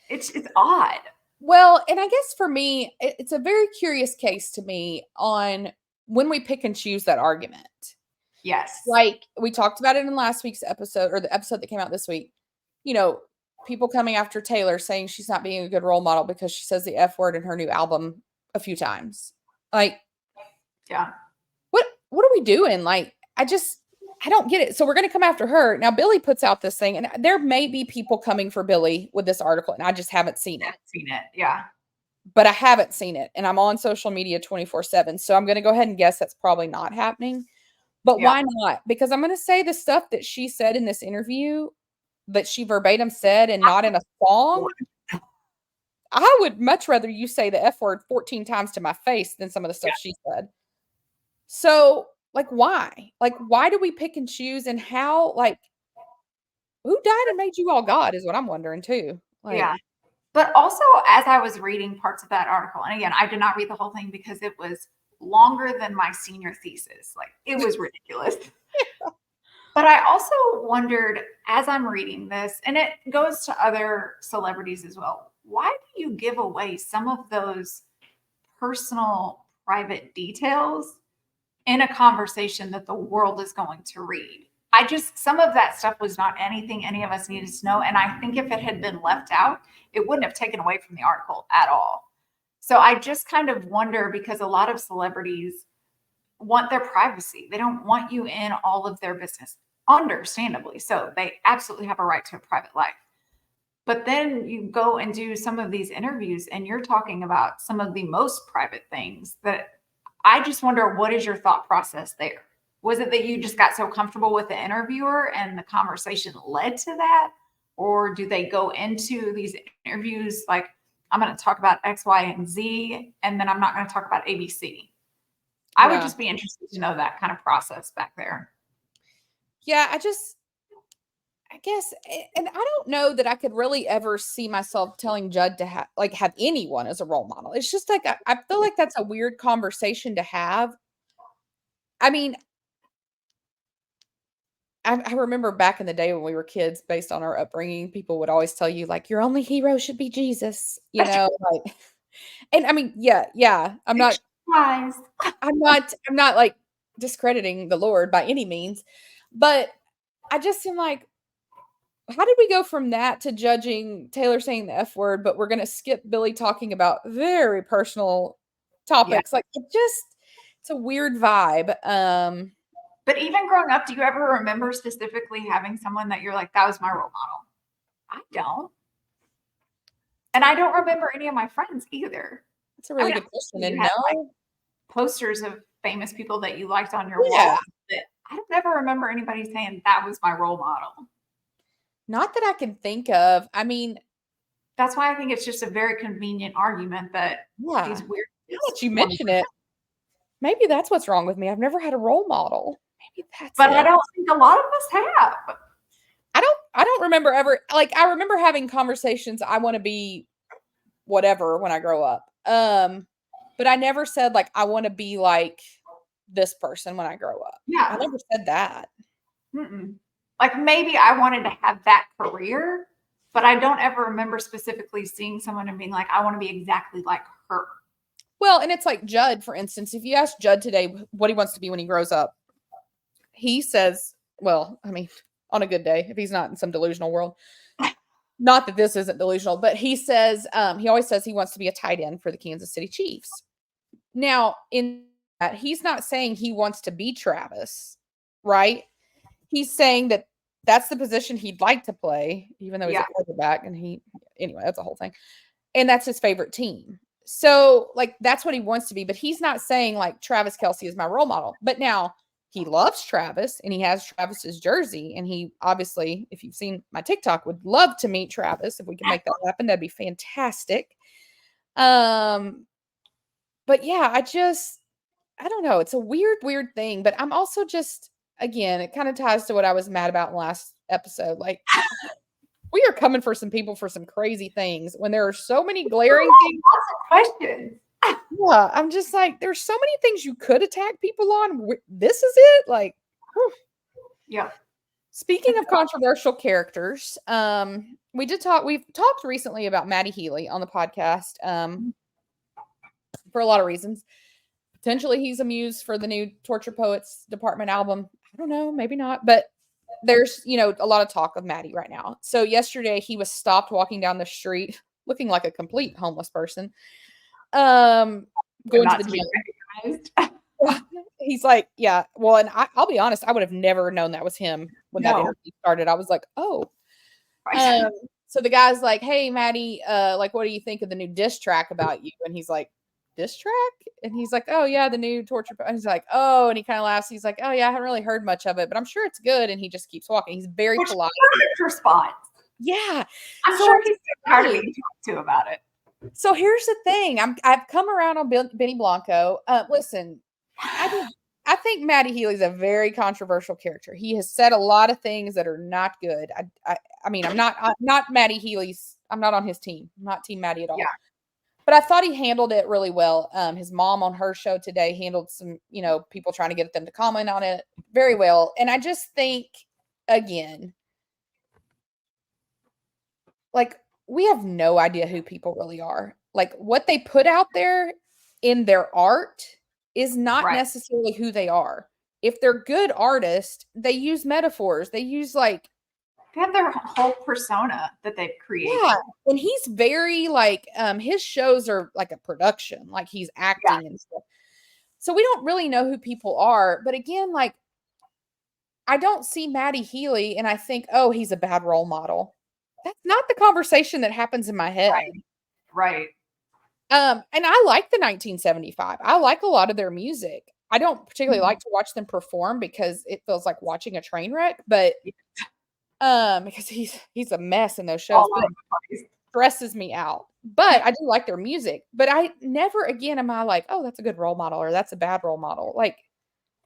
It's odd. Well, and I guess for me, it's a very curious case to me on when we pick and choose that argument. Yes. Like we talked about it in last week's episode or the episode that came out this week. People coming after Taylor saying she's not being a good role model because she says the F word in her new album a few times. Like, yeah. What are we doing? Like, I don't get it. So we're going to come after her. Now, Billie puts out this thing, and there may be people coming for Billie with this article, and I just haven't seen it. Yeah. But I haven't seen it, and I'm on social media 24/7. So I'm going to go ahead and guess that's probably not happening. But why not? Because I'm going to say the stuff that she said in this interview that she verbatim said and not in a song. I would much rather you say the F word 14 times to my face than some of the stuff she said. So, like, why? Like, why do we pick and choose, and how, like, who died and made you all God is what I'm wondering too. Like, Yeah. But also, as I was reading parts of that article, and again, I did not read the whole thing because it was longer than my senior thesis. Like, it was ridiculous. But I also wondered, as I'm reading this, and it goes to other celebrities as well, why do you give away some of those personal, private details in a conversation that the world is going to read? Some of that stuff was not anything any of us needed to know. And I think if it had been left out, it wouldn't have taken away from the article at all. So I just kind of wonder, because a lot of celebrities want their privacy. They don't want you in all of their business, understandably. So they absolutely have a right to a private life. But then you go and do some of these interviews and you're talking about some of the most private things that I just wonder, what is your thought process there? Was it that you just got so comfortable with the interviewer and the conversation led to that? Or do they go into these interviews like, I'm going to talk about X, Y, and Z, and then I'm not going to talk about ABC? I would just be interested to know that kind of process back there. Yeah, I guess, and I don't know that I could really ever see myself telling Judd to have anyone as a role model. It's just like, I feel like that's a weird conversation to have. I mean, I remember back in the day when we were kids, based on our upbringing, people would always tell you, like, your only hero should be Jesus, like, and I mean, yeah, I'm not like discrediting the Lord by any means, but I just am like, how did we go from that to judging Taylor saying the F word, but we're gonna skip Billy talking about very personal topics? Like, it's a weird vibe. But even growing up, do you ever remember specifically having someone that you're like, that was my role model? I don't. And I don't remember any of my friends either. That's a really good question. And no, like posters of famous people that you liked on your wall. But I don't ever remember anybody saying that was my role model. Not that I can think of. I mean, that's why I think it's just a very convenient argument that these weird. Now that you mention it, maybe that's what's wrong with me. I've never had a role model. Maybe that's But I don't think a lot of us have. I don't remember ever, like, I remember having conversations, I want to be whatever when I grow up. But I never said, like, I want to be like this person when I grow up. Yeah. I never said that. Like, maybe I wanted to have that career, but I don't ever remember specifically seeing someone and being like, I want to be exactly like her. Well, and it's like Judd, for instance. If you ask Judd today what he wants to be when he grows up, he says, well, I mean, on a good day, if he's not in some delusional world, not that this isn't delusional, but he says, he always says he wants to be a tight end for the Kansas City Chiefs. Now, in that, he's not saying he wants to be Travis, right? He's saying that that's the position he'd like to play, even though he's a quarterback, and anyway, that's a whole thing. And that's his favorite team. So, like, that's what he wants to be, but he's not saying, like, Travis Kelce is my role model. But now, he loves Travis, and he has Travis's jersey, and he obviously, if you've seen my TikTok, would love to meet Travis. If we can make that happen, that'd be fantastic. But yeah, I don't know. It's a weird thing, but I'm also just, again, it kind of ties to what I was mad about in the last episode. Like, we are coming for some people for some crazy things when there are so many glaring things. Lots of questions. Yeah, I'm just like, there's so many things you could attack people on. This is it. Like, whew. Yeah. Speaking of controversial characters, we've talked recently about Matty Healy on the podcast for a lot of reasons. Potentially he's a muse for the new Torture Poets Department album. I don't know, maybe not, but there's, a lot of talk of Matty right now. So yesterday he was stopped walking down the street looking like a complete homeless person. Going to the gym. He's like, yeah. Well, and I'll be honest, I would have never known that was him when that interview started. I was like, oh. So the guy's like, hey, Matty, like, what do you think of the new diss track about you? And he's like, diss track? And he's like, oh yeah, the new torture. And he's like, oh, and he kind of laughs. He's like, oh yeah, I haven't really heard much of it, but I'm sure it's good. And he just keeps walking. He's very polite. Perfect response. Yeah. I'm sure he's tired of being talked to about it. So here's the thing. I've come around on Benny Blanco. Listen, I think Matty Healy's a very controversial character. He has said a lot of things that are not good. I mean, I'm not Matty Healy's. I'm not on his team. I'm not Team Matty at all. Yeah. But I thought he handled it really well. His mom on her show today handled some, people trying to get them to comment on it very well. And I just think, again, like, we have no idea who people really are. Like, what they put out there in their art is not necessarily who they are. If they're good artists, they use metaphors. They use they have their whole persona that they've created. Yeah. And he's very his shows are like a production, like he's acting and stuff. So we don't really know who people are. But again, I don't see Matty Healy and I think, oh, he's a bad role model. That's not the conversation that happens in my head. Right. And I like the 1975. I like a lot of their music. I don't particularly like to watch them perform because it feels like watching a train wreck, but because he's a mess in those shows, but it stresses me out. But I do like their music. But I never again am I like, oh, that's a good role model or that's a bad role model. Like,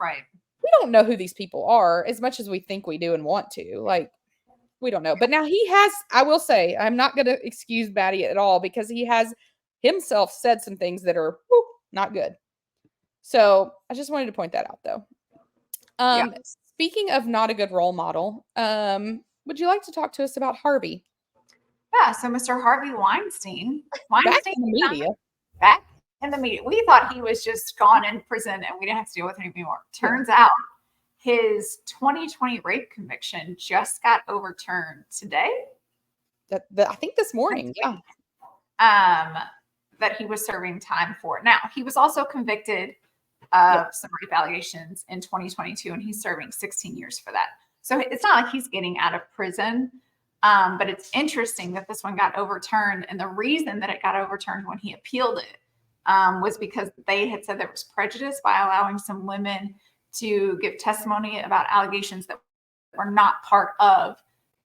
we don't know who these people are as much as we think we do and want to. Like, we don't know. But now he has, I will say, I'm not going to excuse Matty at all because he has himself said some things that are not good. So I just wanted to point that out, though. Speaking of not a good role model, would you like to talk to us about Harvey? Yeah. So Mr. Harvey Weinstein. Back in the media. Back in the media. We thought he was just gone in prison and we didn't have to deal with him anymore. Turns out his 2020 rape conviction just got overturned today. I think this morning. Yeah. That he was serving time for. Now, he was also convicted of some rape allegations in 2022, and he's serving 16 years for that. So it's not like he's getting out of prison, but it's interesting that this one got overturned. And the reason that it got overturned when he appealed it was because they had said there was prejudice by allowing some women to give testimony about allegations that were not part of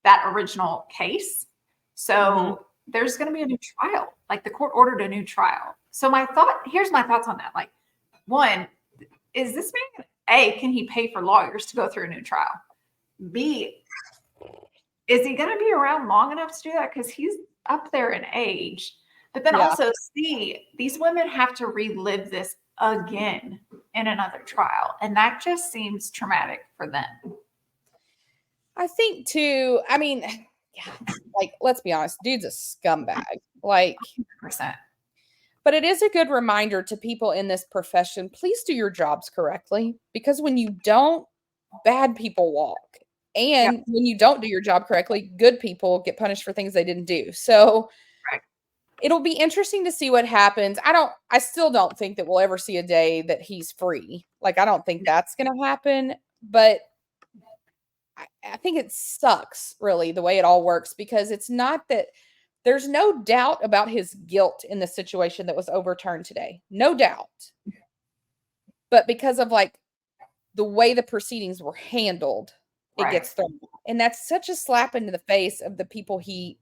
that original case. So there's going to be a new trial. Like, the court ordered a new trial. So here's my thoughts on that. Like, one, is this man, A, can he pay for lawyers to go through a new trial? B, is he going to be around long enough to do that? Because he's up there in age. But then also, C, these women have to relive this again in another trial. And that just seems traumatic for them. I think, too, I mean, let's be honest, dude's a scumbag. 100%. But it is a good reminder to people in this profession, please do your jobs correctly. Because when you don't, bad people walk. And when you don't do your job correctly, good people get punished for things they didn't do. So it'll be interesting to see what happens. I still don't think that we'll ever see a day that he's free. I don't think that's going to happen. But I think it sucks, really, the way it all works, because it's not that there's no doubt about his guilt in the situation that was overturned today. No doubt. But because of the way the proceedings were handled, it gets thrown out. And that's such a slap into the face of the people he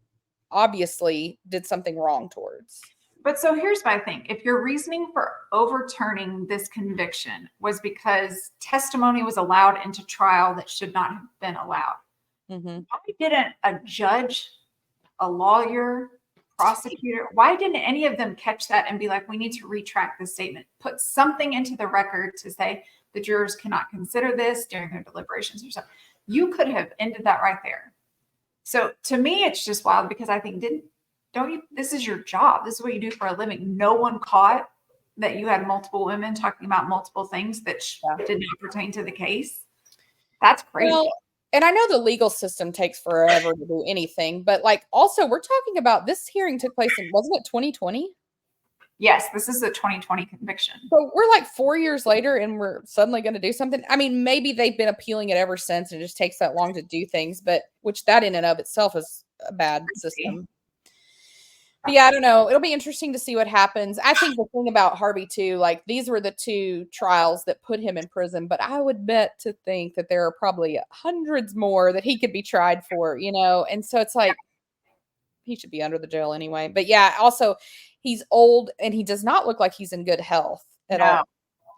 obviously did something wrong towards. But so here's my thing. If your reasoning for overturning this conviction was because testimony was allowed into trial that should not have been allowed, why didn't a judge, a lawyer, prosecutor, why didn't any of them catch that and be like, we need to retract this statement, put something into the record to say the jurors cannot consider this during their deliberations or something? You could have ended that right there. So to me, it's just wild because I think, this is your job. This is what you do for a living. No one caught that you had multiple women talking about multiple things that did not pertain to the case. That's crazy. Well, and I know the legal system takes forever to do anything, but also we're talking about this hearing took place in, wasn't it 2020? Yes, this is the 2020 conviction. So we're 4 years later and we're suddenly going to do something. I mean, maybe they've been appealing it ever since and it just takes that long to do things, but which that in and of itself is a bad system. Yeah, I don't know. It'll be interesting to see what happens. I think the thing about Harvey too, like these were the two trials that put him in prison, but I would bet to think that there are probably hundreds more that he could be tried for, And so it's like he should be under the jail anyway. But yeah, also he's old and he does not look like he's in good health at No. all.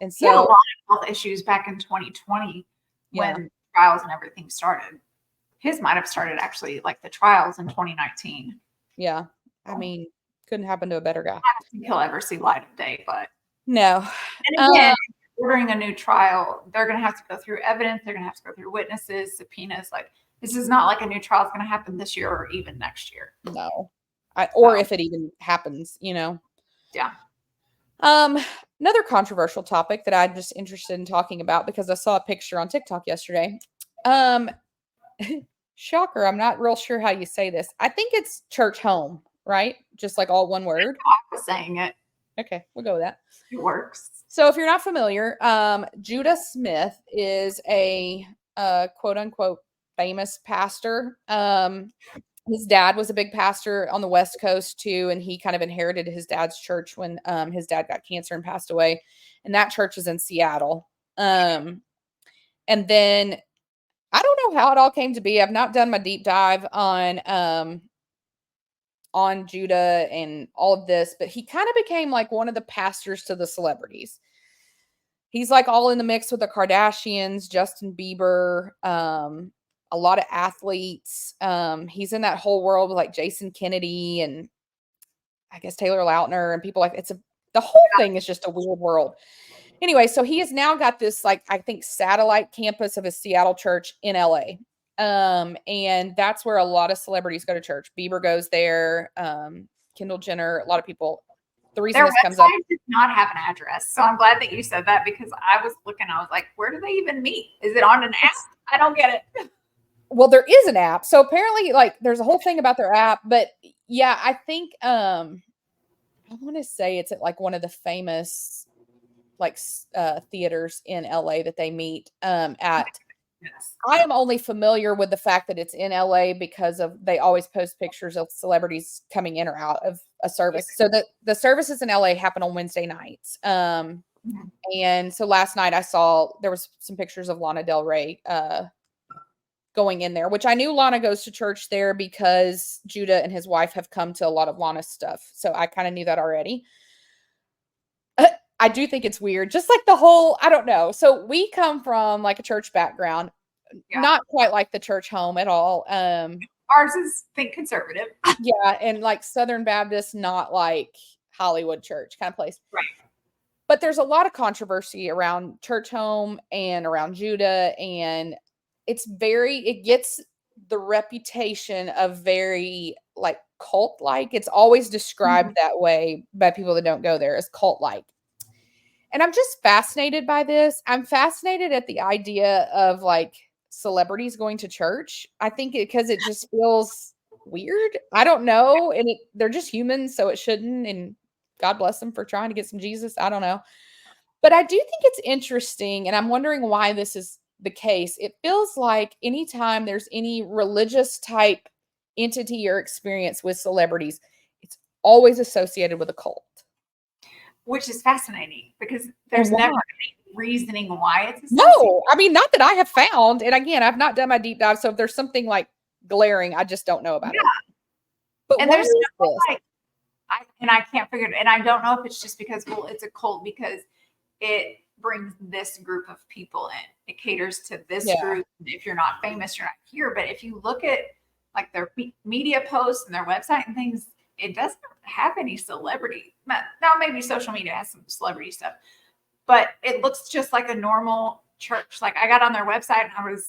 And He had a so lot of health issues back in 2020 yeah, when trials and everything started. His might have started actually like the trials in 2019. yeah. I mean, couldn't happen to a better guy. I don't think he'll ever see light of day, but No. and again, ordering a new trial, they're going to have to go through evidence. They're going to have to go through witnesses, subpoenas. Like this is not like a new trial is going to happen this year or even next year. No. Or if it even happens. Yeah. Another controversial topic that I'm just interested in talking about because I saw a picture on TikTok yesterday. Shocker, I'm not real sure how you say this. I think it's church home, right? Just like all one word. I was saying it. Okay, we'll go with that. It works. So if you're not familiar, Judah Smith is a quote unquote famous pastor. His dad was a big pastor on the West Coast too, and he kind of inherited his dad's church when his dad got cancer and passed away. And that church is in Seattle. And then I don't know how it all came to be. I've not done my deep dive on Judah and all of this, but he kind of became like one of the pastors to the celebrities. He's like all in the mix with the Kardashians, Justin Bieber, a lot of athletes. He's in that whole world with like Jason Kennedy and I guess Taylor Lautner and people like the whole thing is just a weird world. Anyway, so he has now got this like I think satellite campus of his Seattle church in LA. And that's where a lot of celebrities go to church. Bieber goes there, Kendall Jenner, a lot of people. The reason Their this comes up website does not have an address. So I'm glad that you said that because I was looking, I was like, where do they even meet? Is it on an app? I don't get it. Well, there is an app. So apparently like there's a whole thing about their app, but yeah, I think I want to say it's at like one of the famous like theaters in LA that they meet at. Yes. I am only familiar with the fact that it's in LA because of they always post pictures of celebrities coming in or out of a service. So the services in LA happen on Wednesday nights. And so last night I saw there was some pictures of Lana Del Rey going in there, which I knew Lana goes to church there because Judah and his wife have come to a lot of Lana's stuff. So I kind of knew that already. I do think it's weird. Just like the whole, I don't know. So we come from like a church background, not quite like the church home at all. Ours is think conservative. Yeah, and like Southern Baptist, not like Hollywood church kind of place. Right. But there's a lot of controversy around church home and around Judah, and it gets the reputation of very like cult like. It's always described that way by people that don't go there as cult like. And I'm just fascinated by this. I'm fascinated at the idea of like celebrities going to church. I think because it just feels weird. I don't know. And they're just humans, so it shouldn't. And God bless them for trying to get some Jesus. I don't know. But I do think it's interesting. And I'm wondering why this is the case. It feels like anytime there's any religious type entity or experience with celebrities, it's always associated with a cult. Which is fascinating because there's never any reasoning why it's no. I mean, not that I have found. And again, I've not done my deep dive. So if there's something like glaring, I just don't know about it. But and there's no, like, I can't figure it. And I don't know if it's just because, well, it's a cult because it brings this group of people in. It caters to this group. If you're not famous, you're not here. But if you look at like their media posts and their website and things, it doesn't have any celebrity. Now maybe social media has some celebrity stuff, but it looks just like a normal church. Like I got on their website and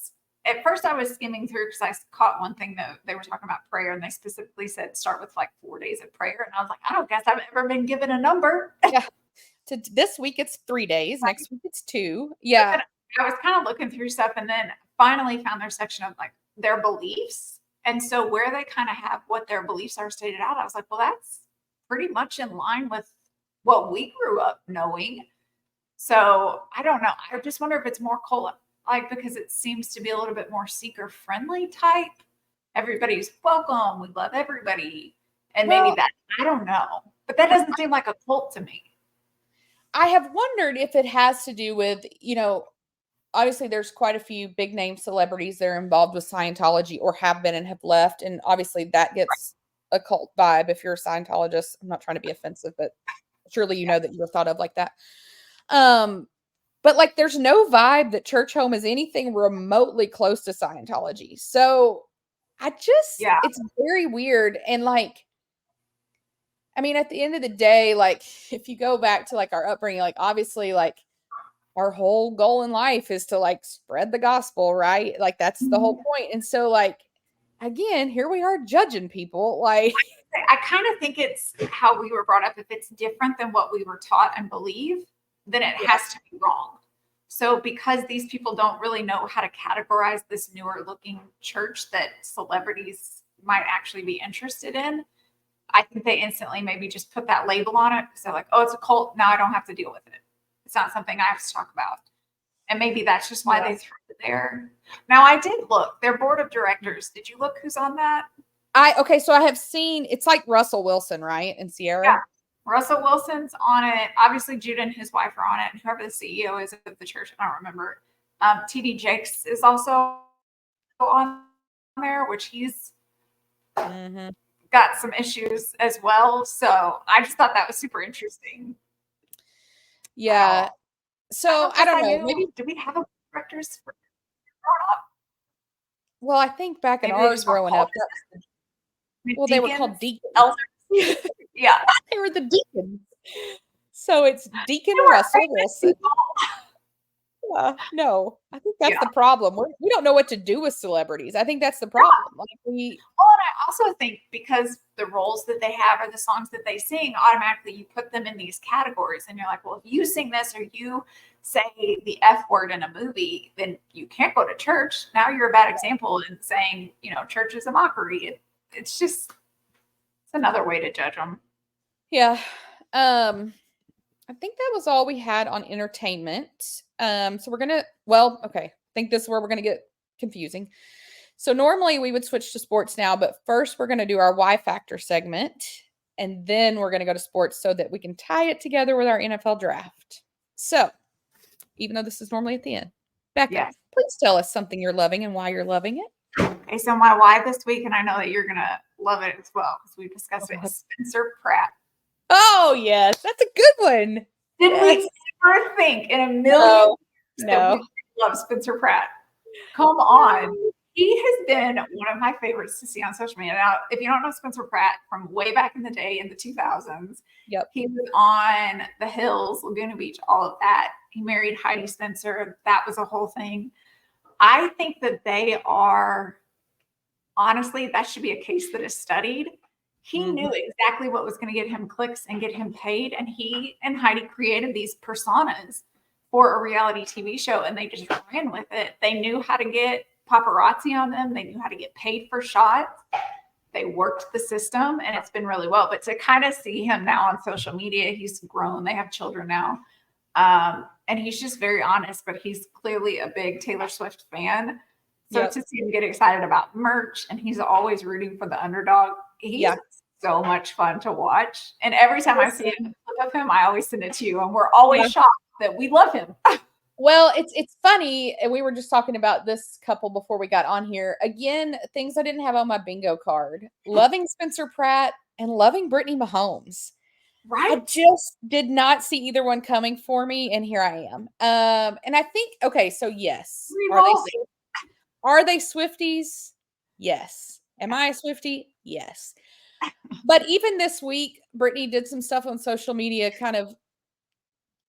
at first I was skimming through because I caught one thing that they were talking about prayer and they specifically said start with like 4 days of prayer. And I was like, I don't guess I've ever been given a number. Yeah. This week it's 3 days. Next week it's 2. Yeah. I was kind of looking through stuff and then finally found their section of like their beliefs. And so where they kind of have what their beliefs are stated out, I was like, well, that's pretty much in line with what we grew up knowing. So I don't know. I just wonder if it's more like because it seems to be a little bit more seeker friendly type. Everybody's welcome. We love everybody. And maybe that, I don't know. But that doesn't seem like a cult to me. I have wondered if it has to do with, obviously there's quite a few big name celebrities that are involved with Scientology or have been and have left. And obviously that gets a cult vibe if you're a Scientologist. I'm not trying to be offensive, but surely you know that you're thought of like that. But like there's no vibe that Church Home is anything remotely close to Scientology. So it's very weird. And like, I mean, at the end of the day, like if you go back to like our upbringing, like obviously like our whole goal in life is to like spread the gospel, right? Like that's the whole point. And so like, again, here we are judging people. Like I kind of think it's how we were brought up. If it's different than what we were taught and believe, then it has to be wrong. So because these people don't really know how to categorize this newer looking church that celebrities might actually be interested in, I think they instantly maybe just put that label on it. So like, oh, it's a cult. Now I don't have to deal with it. It's not something I have to talk about. And maybe that's just why they threw it there. Now I did look, their board of directors. Did you look who's on that? So I have seen, it's like Russell Wilson, right? And Sierra. Yeah. Russell Wilson's on it. Obviously, Judah and his wife are on it. And whoever the CEO is of the church, I don't remember. TD Jakes is also on there, which he's got some issues as well. So I just thought that was super interesting. Yeah. So I don't know. Maybe do we have a directors for Well, I think back in ours growing up, they were called deacons. Elders. Yeah. They were the deacons. So it's Deacon Russell Wilson. No, I think that's the problem. We don't know what to do with celebrities. I think that's the problem. Like and I also think because the roles that they have or the songs that they sing, automatically you put them in these categories. And you're like, well, if you sing this or you say the F word in a movie, then you can't go to church. Now you're a bad example in saying, church is a mockery. It's another way to judge them. Yeah. I think that was all we had on entertainment. So we're going to, I think this is where we're going to get confusing. So normally we would switch to sports now, but first we're going to do our Y Factor segment. And then we're going to go to sports so that we can tie it together with our NFL draft. So even though this is normally at the end, Becca, please tell us something you're loving and why you're loving it. Okay, so my why this week, and I know that you're going to love it as well because we discussed it, is Spencer Pratt. Oh, yes. That's a good one. Did we ever think in a million years that we love Spencer Pratt? Come on. He has been one of my favorites to see on social media. Now, if you don't know Spencer Pratt from way back in the day in the 2000s, he was on The Hills, Laguna Beach, all of that. He married Heidi Spencer. That was a whole thing. I think that they are, honestly, that should be a case that is studied. He knew exactly what was going to get him clicks and get him paid. And he and Heidi created these personas for a reality TV show, and they just ran with it. They knew how to get paparazzi on them. They knew how to get paid for shots. They worked the system, and it's been really well. But to kind of see him now on social media, he's grown. They have children now. And he's just very honest, but he's clearly a big Taylor Swift fan. So to see him get excited about merch, and he's always rooting for the underdog. He's so much fun to watch. And every time I see a clip of him, I always send it to you. And we're always shocked that we love him. Well, it's funny. And we were just talking about this couple before we got on here. Again, things I didn't have on my bingo card. Loving Spencer Pratt and loving Brittany Mahomes. Right. I just did not see either one coming for me. And here I am. And I think, so yes. Are they Swifties? Yes. Am I a Swiftie? Yes. But even this week, Brittany did some stuff on social media kind of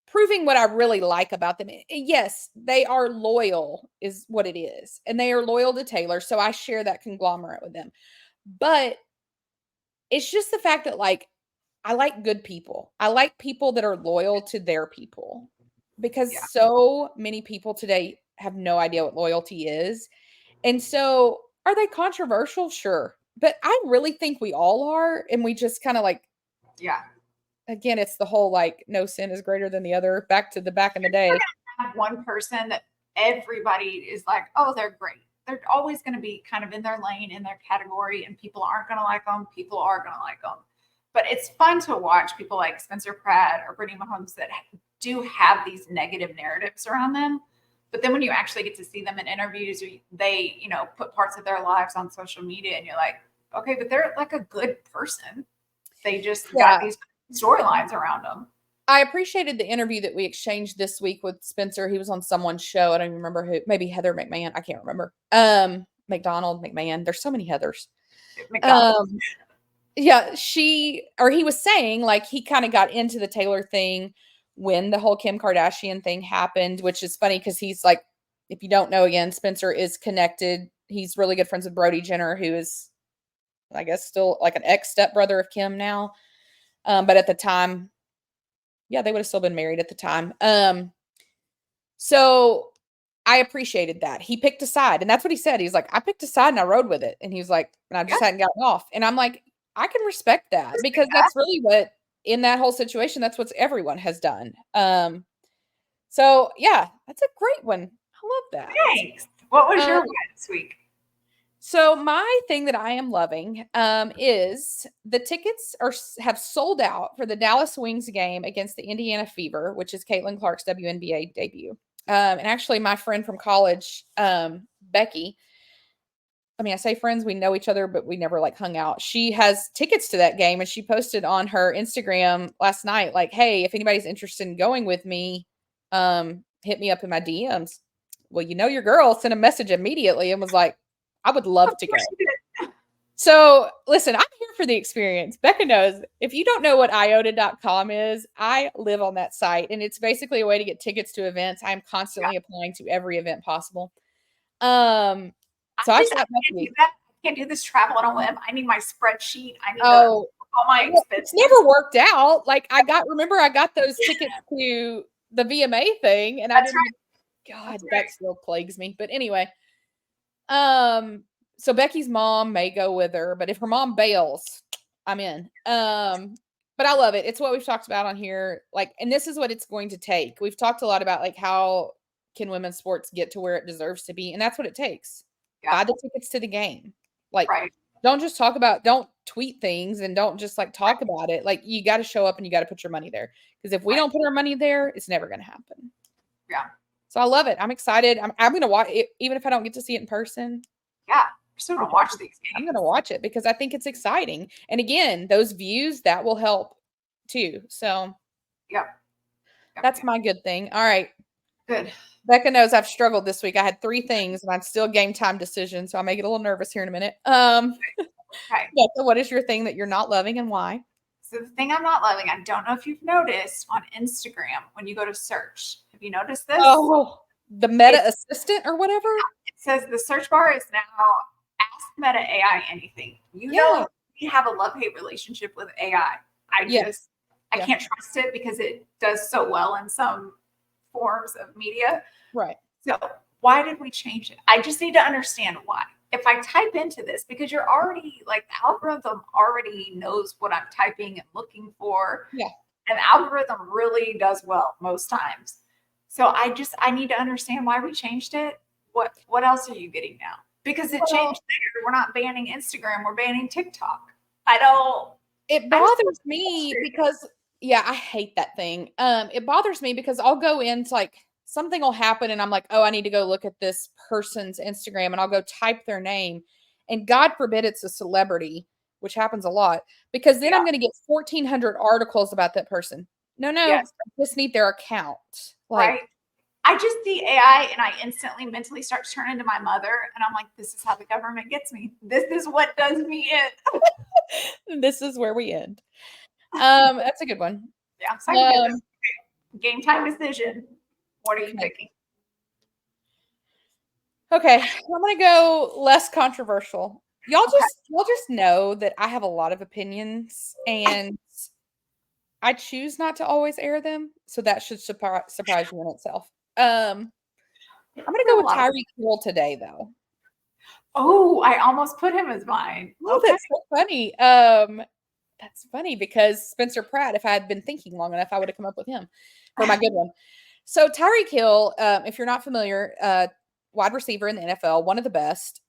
proving what I really like about them. Yes, they are loyal is what it is. And they are loyal to Taylor. So I share that conglomerate with them. But it's just the fact that like, I like good people. I like people that are loyal to their people because so many people today have no idea what loyalty is. And so are they controversial? Sure. But I really think we all are. And we just kind of like, again, it's the whole like no sin is greater than the other back in the day. Have one person that everybody is like, oh, they're great. they're always going to be kind of in their lane, in their category, and people aren't going to like them. People are going to like them. But it's fun to watch people like Spencer Pratt or Brittany Mahomes that do have these negative narratives around them. But then when you actually get to see them in interviews, or they, put parts of their lives on social media, and you're like, okay, but they're like a good person. They just got these storylines around them. I appreciated the interview that we exchanged this week with Spencer. He was on someone's show. I don't even remember who. Maybe Heather McMahon. I can't remember. McDonald, McMahon. There's so many Heathers. Yeah, he was saying like he kind of got into the Taylor thing when the whole Kim Kardashian thing happened, which is funny because he's like, if you don't know, again, Spencer is connected. He's really good friends with Brody Jenner, who is, I guess, still like an ex-stepbrother of Kim now. But at the time, yeah, they would have still been married at the time. So I appreciated that. He picked a side, and that's what he said. He's like, I picked a side and I rode with it. And he was like, and I just hadn't gotten off. And I'm like, I can respect that because that's really what, in that whole situation, that's what everyone has done. So yeah, that's a great one. I love that. Thanks. What was your one this week? So my thing that I am loving is the tickets have sold out for the Dallas Wings game against the Indiana Fever, which is Caitlin Clark's WNBA debut. And actually, my friend from college, Becky, I mean, I say friends, we know each other, but we never like hung out. She has tickets to that game, and she posted on her Instagram last night, like, hey, if anybody's interested in going with me, hit me up in my DMs. Well, your girl sent a message immediately and was like, I would love to go. So listen, I'm here for the experience. Becca knows. If you don't know what iota.com is, I live on that site, and it's basically a way to get tickets to events. I'm constantly applying to every event possible. So I can't do this travel on a whim. I need my spreadsheet. I need all my expenses. It's never worked out. Like I got those tickets to the VMA thing, and God, that still plagues me. But anyway, so Becky's mom may go with her, but if her mom bails, I'm in. But I love it. It's what we've talked about on here. Like, and this is what it's going to take. We've talked a lot about like how can women's sports get to where it deserves to be, and that's what it takes. Buy the tickets to the game. Like, don't just don't tweet things and don't just like talk about it. Like, you got to show up and you got to put your money there. Because if we don't put our money there, it's never going to happen. Yeah. So I love it. I'm excited. I'm going to watch it, even if I don't get to see it in person. Yeah. We're still going to watch these games. I'm going to watch it because I think it's exciting. And again, those views, that will help too. So that's my good thing. All right. Good. Becca knows I've struggled this week. I had 3 things, and I'm still game time decision, so I may get a little nervous here in a minute. Becca, what is your thing that you're not loving and why? So the thing I'm not loving, I don't know if you've noticed on Instagram when you go to search. Have you noticed this? Oh, the Meta Assistant or whatever? It says the search bar is now Ask Meta AI anything. You know, we have a love-hate relationship with AI. I can't trust it because it does so well in some forms of media. Right. So why did we change it? I just need to understand why. If I type into this, because you're already like the algorithm already knows what I'm typing and looking for. Yeah. And the algorithm really does well most times. So I need to understand why we changed it. What else are you getting now? Because it changed there. We're not banning Instagram, we're banning TikTok. It bothers me because I hate that thing. It bothers me because I'll go into like something will happen and I'm like, oh, I need to go look at this person's Instagram, and I'll go type their name, and God forbid it's a celebrity, which happens a lot, because then I'm going to get 1,400 articles about that person. No, I just need their account. Right. I just see AI and I instantly mentally start turning to my mother, and I'm like, this is how the government gets me. This is what does me in. This is where we end. That's a good one. Yeah. So game time decision. What are you picking? Okay, I'm gonna go less controversial. Y'all just know that I have a lot of opinions, and I choose not to always air them, so that should surprise you in itself. I'm gonna go with Tyreek Hill today, though. Oh, I almost put him as mine. Oh, that's so funny. That's funny because Spencer Pratt, if I had been thinking long enough, I would have come up with him for my good one. So Tyreek Hill, if you're not familiar, wide receiver in the NFL, one of the best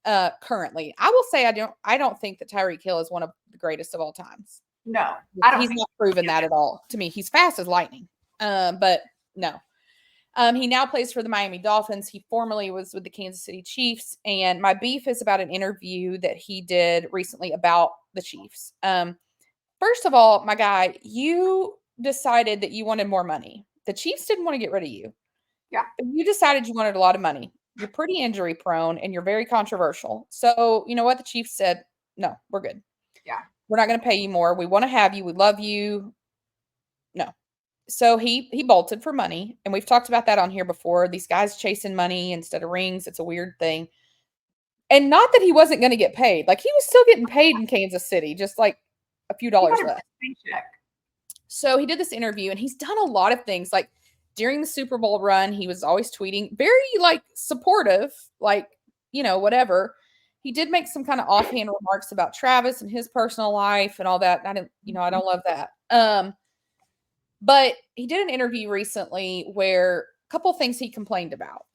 currently. I will say I don't think that Tyreek Hill is one of the greatest of all times. No, I don't. He's not proven that at all to me. He's fast as lightning, but no. He now plays for the Miami Dolphins. He formerly was with the Kansas City Chiefs, and my beef is about an interview that he did recently about the Chiefs. First of all, my guy, you decided that you wanted more money. The Chiefs didn't want to get rid of you. Yeah. But you decided you wanted a lot of money. You're pretty injury prone and you're very controversial. So, you know what? The Chiefs said, no, we're good. Yeah. We're not going to pay you more. We want to have you. We love you. No. So he bolted for money. And we've talked about that on here before. These guys chasing money instead of rings. It's a weird thing. And not that he wasn't going to get paid. Like, he was still getting paid in Kansas City, just like a few dollars less. So he did this interview and he's done a lot of things. Like, during the Super Bowl run, he was always tweeting, very like supportive, like, you know, whatever. He did make some kind of offhand remarks about Travis and his personal life and all that. I don't love that. But he did an interview recently where a couple things he complained about.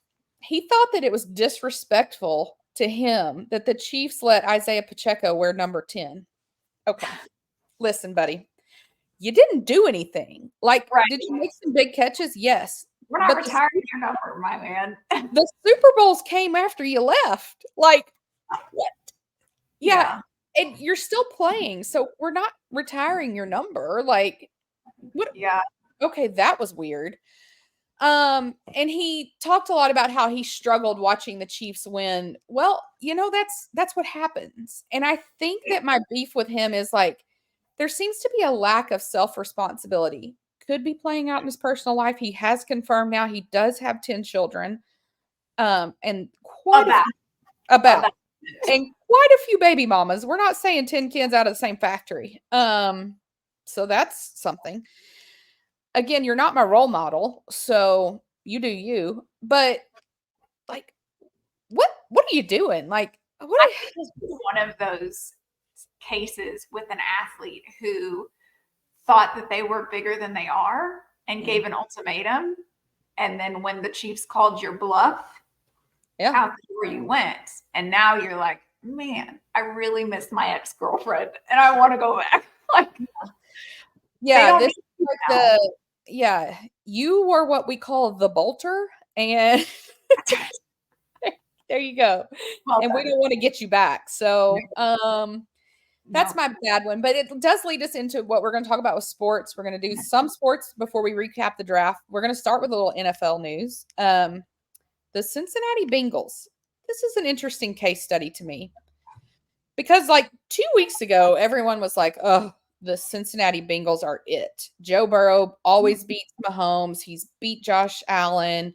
He thought that it was disrespectful to him that the Chiefs let Isaiah Pacheco wear number 10. Okay. Listen, buddy. You didn't do anything. Like, right. Did you make some big catches? Yes. We're not retiring your number, my man. The Super Bowls came after you left. Like, what? Yeah. And you're still playing. So we're not retiring your number. Like, what? Yeah. Okay, that was weird. And he talked a lot about how he struggled watching the Chiefs win. Well, you know, that's what happens. And I think that my beef with him is like, there seems to be a lack of self-responsibility. Could be playing out in his personal life. He has confirmed now he does have 10 children. And quite a few baby mamas. We're not saying 10 kids out of the same factory. So that's something. Again, you're not my role model, so you do you. But like, what are you doing? Like, I think it's one of those cases with an athlete who thought that they were bigger than they are and gave an ultimatum. And then when the Chiefs called your bluff, out the door you went. And now you're like, man, I really miss my ex-girlfriend and I want to go back. Like, you were what we call the bolter, and there you go. Well, and we don't want to get you back. So that's my bad one. But it does lead us into what we're going to talk about with sports. We're going to do some sports before we recap the draft. We're going to start with a little NFL news. The Cincinnati Bengals. This is an interesting case study to me. Because like 2 weeks ago, everyone was like, oh, the Cincinnati Bengals are it. Joe Burrow always beats Mahomes. He's beat Josh Allen.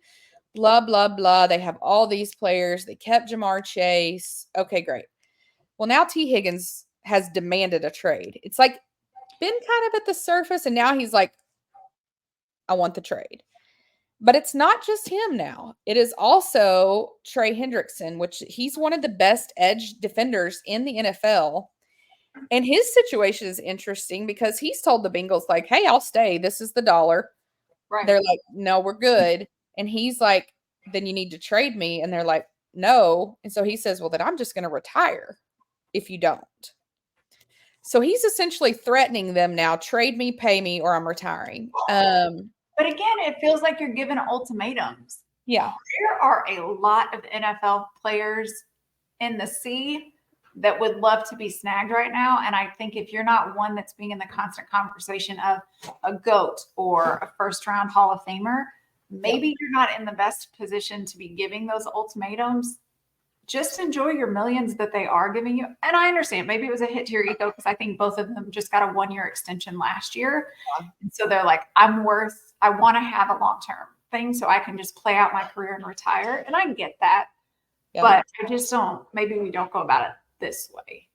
Blah, blah, blah. They have all these players. They kept Jamar Chase. Okay, great. Well, now T. Higgins has demanded a trade. It's like been kind of at the surface, and now he's like, I want the trade. But it's not just him now. It is also Trey Hendrickson, which he's one of the best edge defenders in the NFL. And his situation is interesting because he's told the Bengals, like, hey, I'll stay. This is the dollar. Right. They're like, no, we're good. And he's like, then you need to trade me. And they're like, no. And so he says, well, then I'm just going to retire if you don't. So he's essentially threatening them now, trade me, pay me, or I'm retiring. But again, it feels like you're given ultimatums. Yeah. There are a lot of NFL players in the sea that would love to be snagged right now. And I think if you're not one that's being in the constant conversation of a GOAT or a first-round Hall of Famer, maybe you're not in the best position to be giving those ultimatums. Just enjoy your millions that they are giving you. And I understand maybe it was a hit to your ego because I think both of them just got a 1-year extension last year. Yeah. And so they're like, I want to have a long-term thing so I can just play out my career and retire. And I get that. Yeah. But I just maybe we don't go about it this way.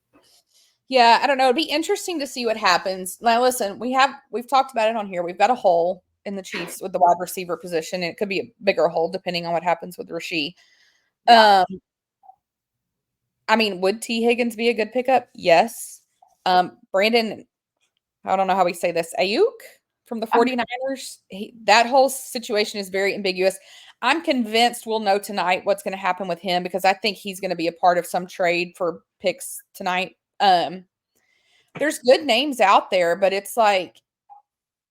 Yeah, I don't know. It'd be interesting to see what happens. Now, listen, we've talked about it on here. We've got a hole in the Chiefs with the wide receiver position. And it could be a bigger hole depending on what happens with Rasheed. Yeah. I mean, would T. Higgins be a good pickup? Yes. Brandon, I don't know how we say this, Ayuk from the 49ers. That whole situation is very ambiguous. I'm convinced we'll know tonight what's going to happen with him because I think he's going to be a part of some trade for picks tonight. There's good names out there, but it's like,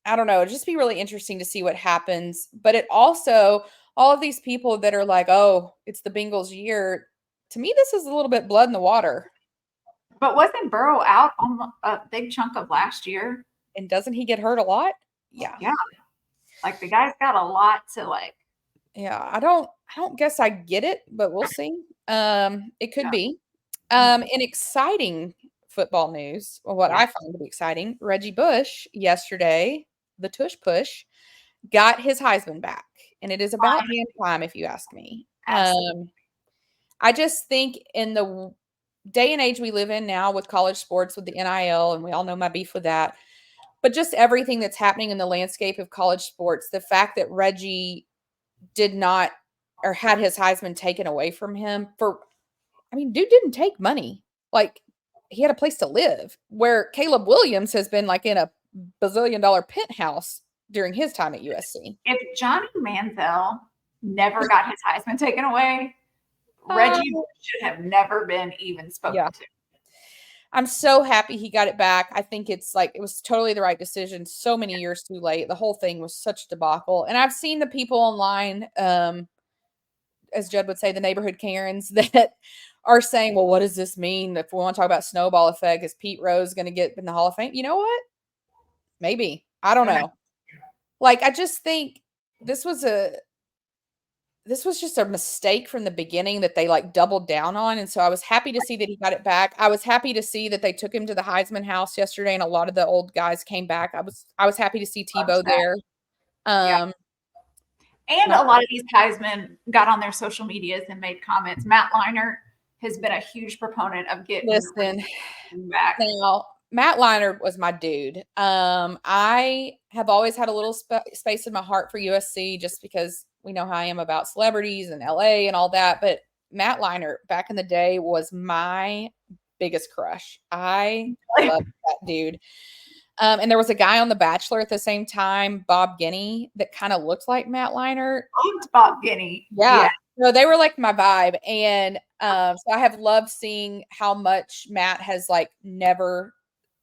I don't know, it'd just be really interesting to see what happens. But it also, all of these people that are like, oh, it's the Bengals year. To me, this is a little bit blood in the water. But wasn't Burrow out on a big chunk of last year? And doesn't he get hurt a lot? Yeah. Yeah. Like the guy's got a lot to like. Yeah, I don't guess I get it, but we'll see. It could be. In exciting football news, or what I find to be exciting, Reggie Bush yesterday, the tush push, got his Heisman back, and it is about damn time, if you ask me. I just think in the day and age we live in now with college sports, with the NIL, and we all know my beef with that, but just everything that's happening in the landscape of college sports, the fact that Reggie did not or had his Heisman taken away from him dude didn't take money. Like, he had a place to live, where Caleb Williams has been like in a bazillion-dollar penthouse during his time at USC. If Johnny Manziel never got his Heisman taken away, Reggie should have never been even spoken to. I'm so happy he got it back. I think it's like, it was totally the right decision. So many years too late. The whole thing was such a debacle. And I've seen the people online, as Judd would say, the neighborhood Karens that are saying, well, what does this mean? If we want to talk about snowball effect, is Pete Rose going to get in the Hall of Fame? You know what? Maybe. I don't know. Like, I just think this was just a mistake from the beginning that they like doubled down on. And so I was happy to see that he got it back. I was happy to see that they took him to the Heisman house yesterday and a lot of the old guys came back. I was happy to see Tebow there. And a lot of these Heisman got on their social medias and made comments. Matt Leinart has been a huge proponent of getting back. Now, Matt Leinart was my dude. I have always had a little space in my heart for USC just because we know how I am about celebrities and LA and all that. But Matt Leinart back in the day was my biggest crush. I love that dude. And there was a guy on The Bachelor at the same time, Bob Guiney, that kind of looked like Matt Leinart. Bob Guiney. Yeah. So they were like my vibe. And so I have loved seeing how much Matt has like never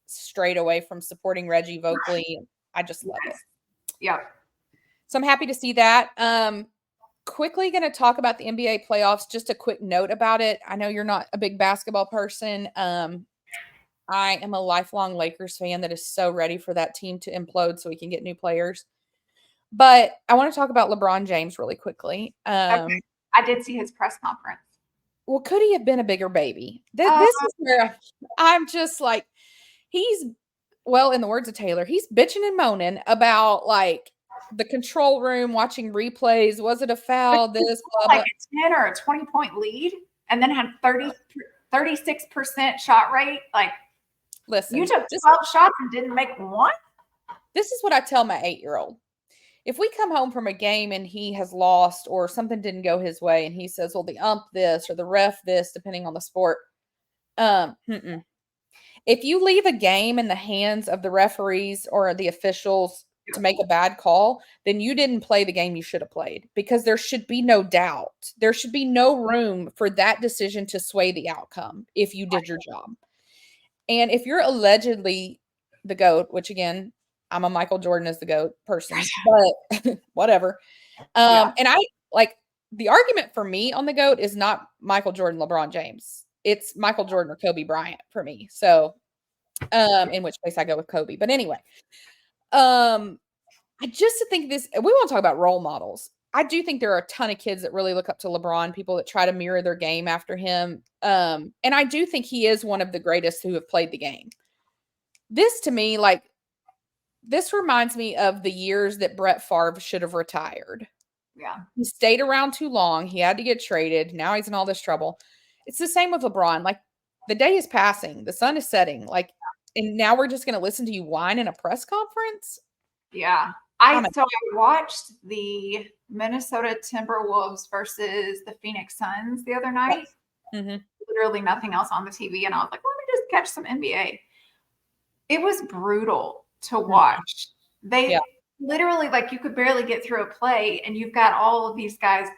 strayed away from supporting Reggie vocally. I just love it. Yeah. So I'm happy to see that. Quickly going to talk about the NBA playoffs. Just a quick note about it. I know you're not a big basketball person. I am a lifelong Lakers fan that is so ready for that team to implode so we can get new players. But I want to talk about LeBron James really quickly. I did see his press conference. Well, could he have been a bigger baby? This is where I'm just like, in the words of Taylor, he's bitching and moaning about like the control room, watching replays. Was it a foul? This, blah, like a 10 or a 20-point lead and then had 36% shot rate. Like, listen, you took 12 shots and didn't make one? This is what I tell my 8-year-old. If we come home from a game and he has lost or something didn't go his way and he says, well, the ump this or the ref this, depending on the sport. If you leave a game in the hands of the referees or the officials to make a bad call, then you didn't play the game you should have played, because there should be no doubt. There should be no room for that decision to sway the outcome if you did your job. And if you're allegedly the GOAT, which again, I'm a Michael Jordan as the GOAT person, but whatever. And I like, the argument for me on the GOAT is not Michael Jordan, LeBron James. It's Michael Jordan or Kobe Bryant for me. So, in which case I go with Kobe. But anyway, I just think we want to talk about role models. I do think there are a ton of kids that really look up to LeBron, people that try to mirror their game after him. And I do think he is one of the greatest who have played the game. This to me, like, this reminds me of the years that Brett Favre should have retired. Yeah. He stayed around too long. He had to get traded. Now he's in all this trouble. It's the same with LeBron. Like, the day is passing. The sun is setting. Like, and now we're just going to listen to you whine in a press conference? Yeah. I watched the Minnesota Timberwolves versus the Phoenix Suns the other night. Mm-hmm. Literally nothing else on the TV. And I was like, let me just catch some NBA. It was brutal to watch. literally, like, you could barely get through a play, and you've got all of these guys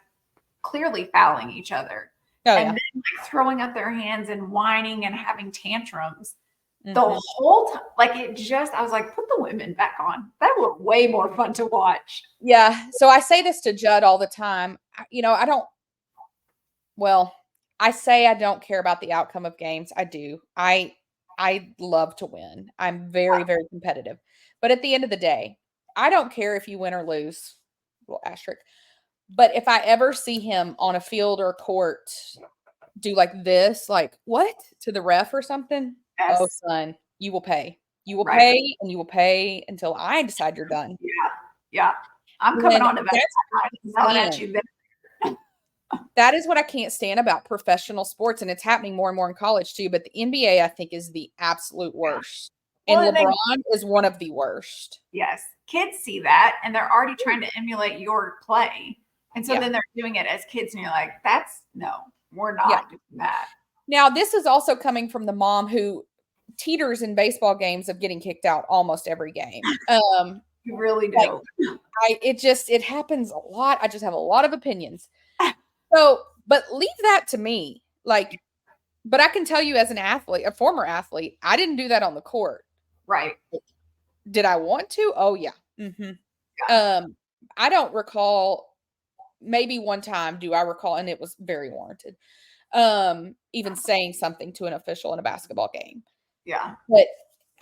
clearly fouling each other. Oh, and yeah. then like throwing up their hands and whining and having tantrums the Mhm. whole time. Like I was like, put the women back on. That was way more fun to watch. Yeah. So I say this to Judd all the time. I don't, well, I say I don't care about the outcome of games. I do. I love to win. I'm very, very competitive. But at the end of the day, I don't care if you win or lose. Little asterisk. But if I ever see him on a field or a court do like this, like what to the ref or something, oh Yes. son, you will pay. You will Right. pay and you will pay until I decide you're done. Yeah. I'm coming And on to that. Yelling at you then. that is what I can't stand about professional sports, and it's happening more and more in college too. But the NBA, I think, is the absolute worst, and Well, LeBron is one of the worst. yes, kids see that and they're already trying to emulate your play. And so Yeah. then they're doing it as kids, and you're like, no, we're Yeah. not doing that. Now, this is also coming from the mom who teeters in baseball games of getting kicked out almost every game. You really Like, do. it happens a lot. I just have a lot of opinions. So, but leave that to me. Like, but I can tell you as an athlete, a former athlete, I didn't do that on the court. Right. Did I want to? Oh yeah. Mhm. Yeah. I don't recall, maybe one time do I recall, and it was very warranted. Even saying something to an official in a basketball game. Yeah. But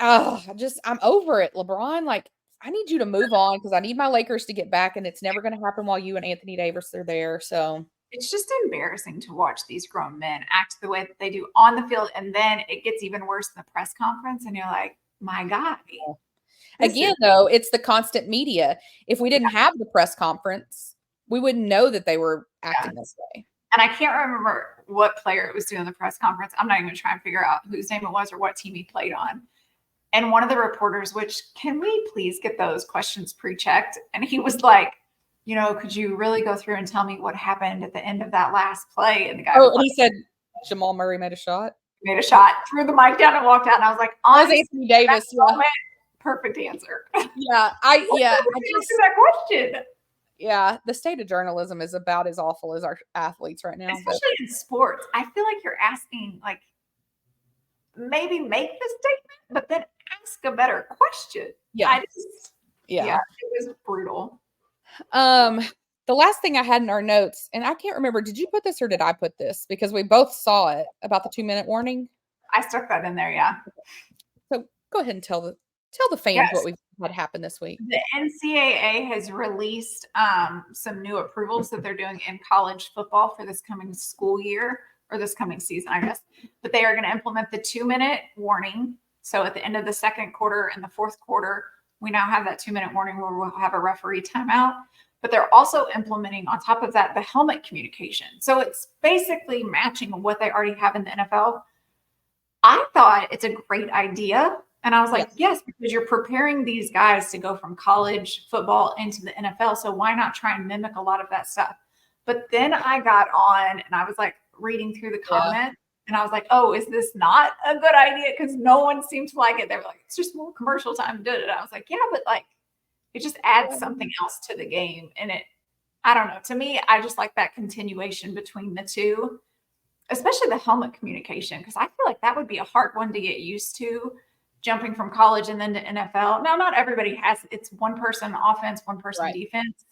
I'm over it, LeBron. Like, I need you to move on because I need my Lakers to get back, and it's never going to happen while you and Anthony Davis are there. So It's just embarrassing to watch these grown men act the way that they do on the field. And then it gets even worse in the press conference. And you're like, my God. again, though, it's the constant media. If we didn't have the press conference, we wouldn't know that they were acting this way. And I can't remember what player it was doing the press conference. I'm not even trying to figure out whose name it was or what team he played on. And one of the reporters, which, can we please get those questions pre-checked? And he was like, could you really go through and tell me what happened at the end of that last play? And the guy and he said Jamal Murray made a shot. Made a shot, threw the mic down and walked out. And I was like, honestly, Anthony Davis. Yeah. Perfect answer. Yeah. I just that question. Yeah, the state of journalism is about as awful as our athletes right now. Especially in sports. I feel like you're asking, like, maybe make the statement, but then ask a better question. Yeah. Yeah, it was brutal. The last thing I had in our notes, and I can't remember, did you put this or did I put this? Because we both saw it about the 2-minute warning. I stuck that in there, yeah. So go ahead and tell the fans what we've had happen this week. The NCAA has released some new approvals that they're doing in college football for this coming school year, or this coming season, I guess. But they are going to implement the 2-minute warning. So at the end of the second quarter and the fourth quarter, we now have that 2-minute warning where we'll have a referee timeout. But they're also implementing, on top of that, the helmet communication. So it's basically matching what they already have in the NFL. I thought it's a great idea. And I was like, yes, because you're preparing these guys to go from college football into the NFL. So why not try and mimic a lot of that stuff? But then I got on and I was like reading through the comments and I was like, oh, is this not a good idea? Because no one seemed to like it. They were like, it's just more commercial time. I was like, yeah, but like it just adds something else to the game. And I don't know. To me, I just like that continuation between the two, especially the helmet communication, because I feel like that would be a hard one to get used to, jumping from college and then to NFL. Now, not everybody has, it's one person offense, one person defense,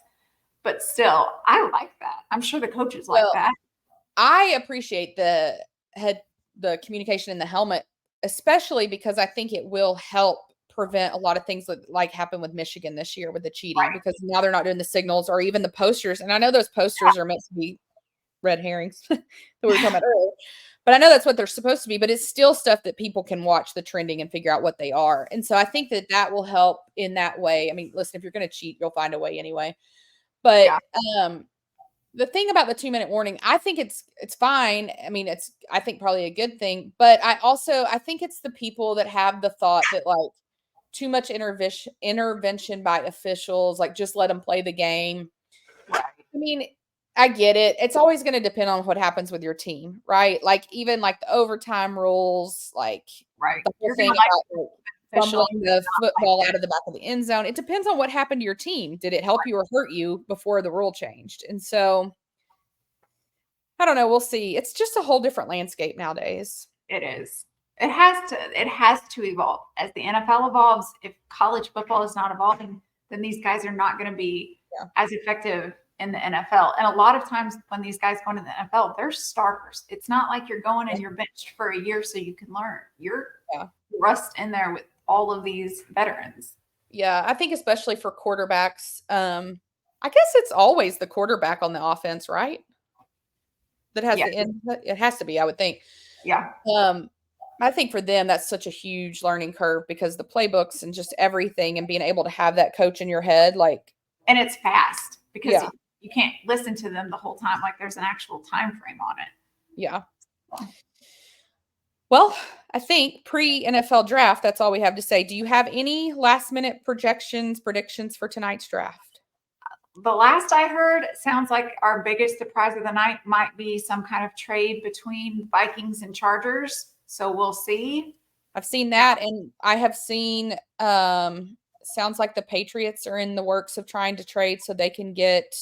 but still, I like that. I'm sure the coaches like that. I appreciate the communication in the helmet, especially because I think it will help prevent a lot of things that like happened with Michigan this year with the cheating, because now they're not doing the signals or even the posters. And I know those posters are meant to be red herrings that we were talking about earlier. But I know that's what they're supposed to be, but it's still stuff that people can watch the trending and figure out what they are. And so I think that will help in that way. I mean, listen, if you're going to cheat, you'll find a way anyway. But the thing about the 2-minute warning, I think it's fine. I mean, I think probably a good thing, but I think it's the people that have the thought that like too much intervention by officials, like just let them play the game. I mean, I get it. It's always going to depend on what happens with your team, right? Like even like the overtime rules, like the whole thing about official. fumbling the football out of the back of the end zone. It depends on what happened to your team. Did it help you or hurt you before the rule changed? And so I don't know. We'll see. It's just a whole different landscape nowadays. It is. It has to evolve. As the NFL evolves, if college football is not evolving, then these guys are not going to be as effective in the NFL. And a lot of times when these guys go into the NFL, they're starters. It's not like you're going and you're benched for a year so you can learn. You're rust in there with all of these veterans. Yeah, I think especially for quarterbacks, I guess it's always the quarterback on the offense, right? That has the input. It has to be, I would think. Yeah. I think for them, that's such a huge learning curve because the playbooks and just everything and being able to have that coach in your head, like. And it's fast because you can't listen to them the whole time. Like there's an actual time frame on it. Yeah. Well, I think pre-NFL draft, that's all we have to say. Do you have any last-minute predictions for tonight's draft? The last I heard, it sounds like our biggest surprise of the night might be some kind of trade between Vikings and Chargers. So we'll see. I've seen that, and I have seen sounds like the Patriots are in the works of trying to trade so they can get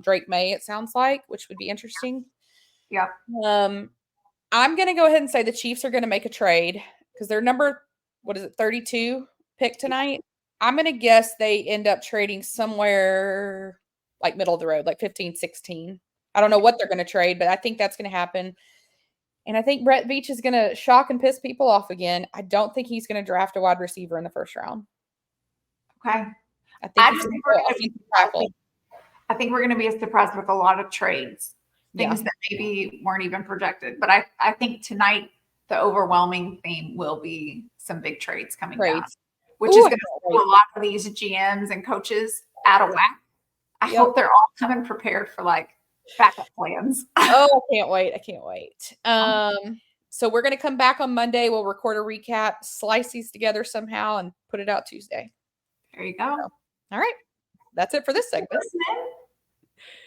Drake May, it sounds like, which would be interesting. Yeah. I'm going to go ahead and say the Chiefs are going to make a trade because they're number, 32 pick tonight. I'm going to guess they end up trading somewhere like middle of the road, like 15, 16. I don't know what they're going to trade, but I think that's going to happen. And I think Brett Veach is going to shock and piss people off again. I don't think he's going to draft a wide receiver in the first round. Okay. I think we're going to be surprised with a lot of trades, things that maybe weren't even projected. But I think tonight the overwhelming theme will be some big trades coming down, which is going to throw a lot of these GMs and coaches out of whack. I hope they're all coming prepared for like backup plans. Oh, I can't wait. So we're going to come back on Monday. We'll record a recap, slice these together somehow, and put it out Tuesday. There you go. All right. That's it for this segment.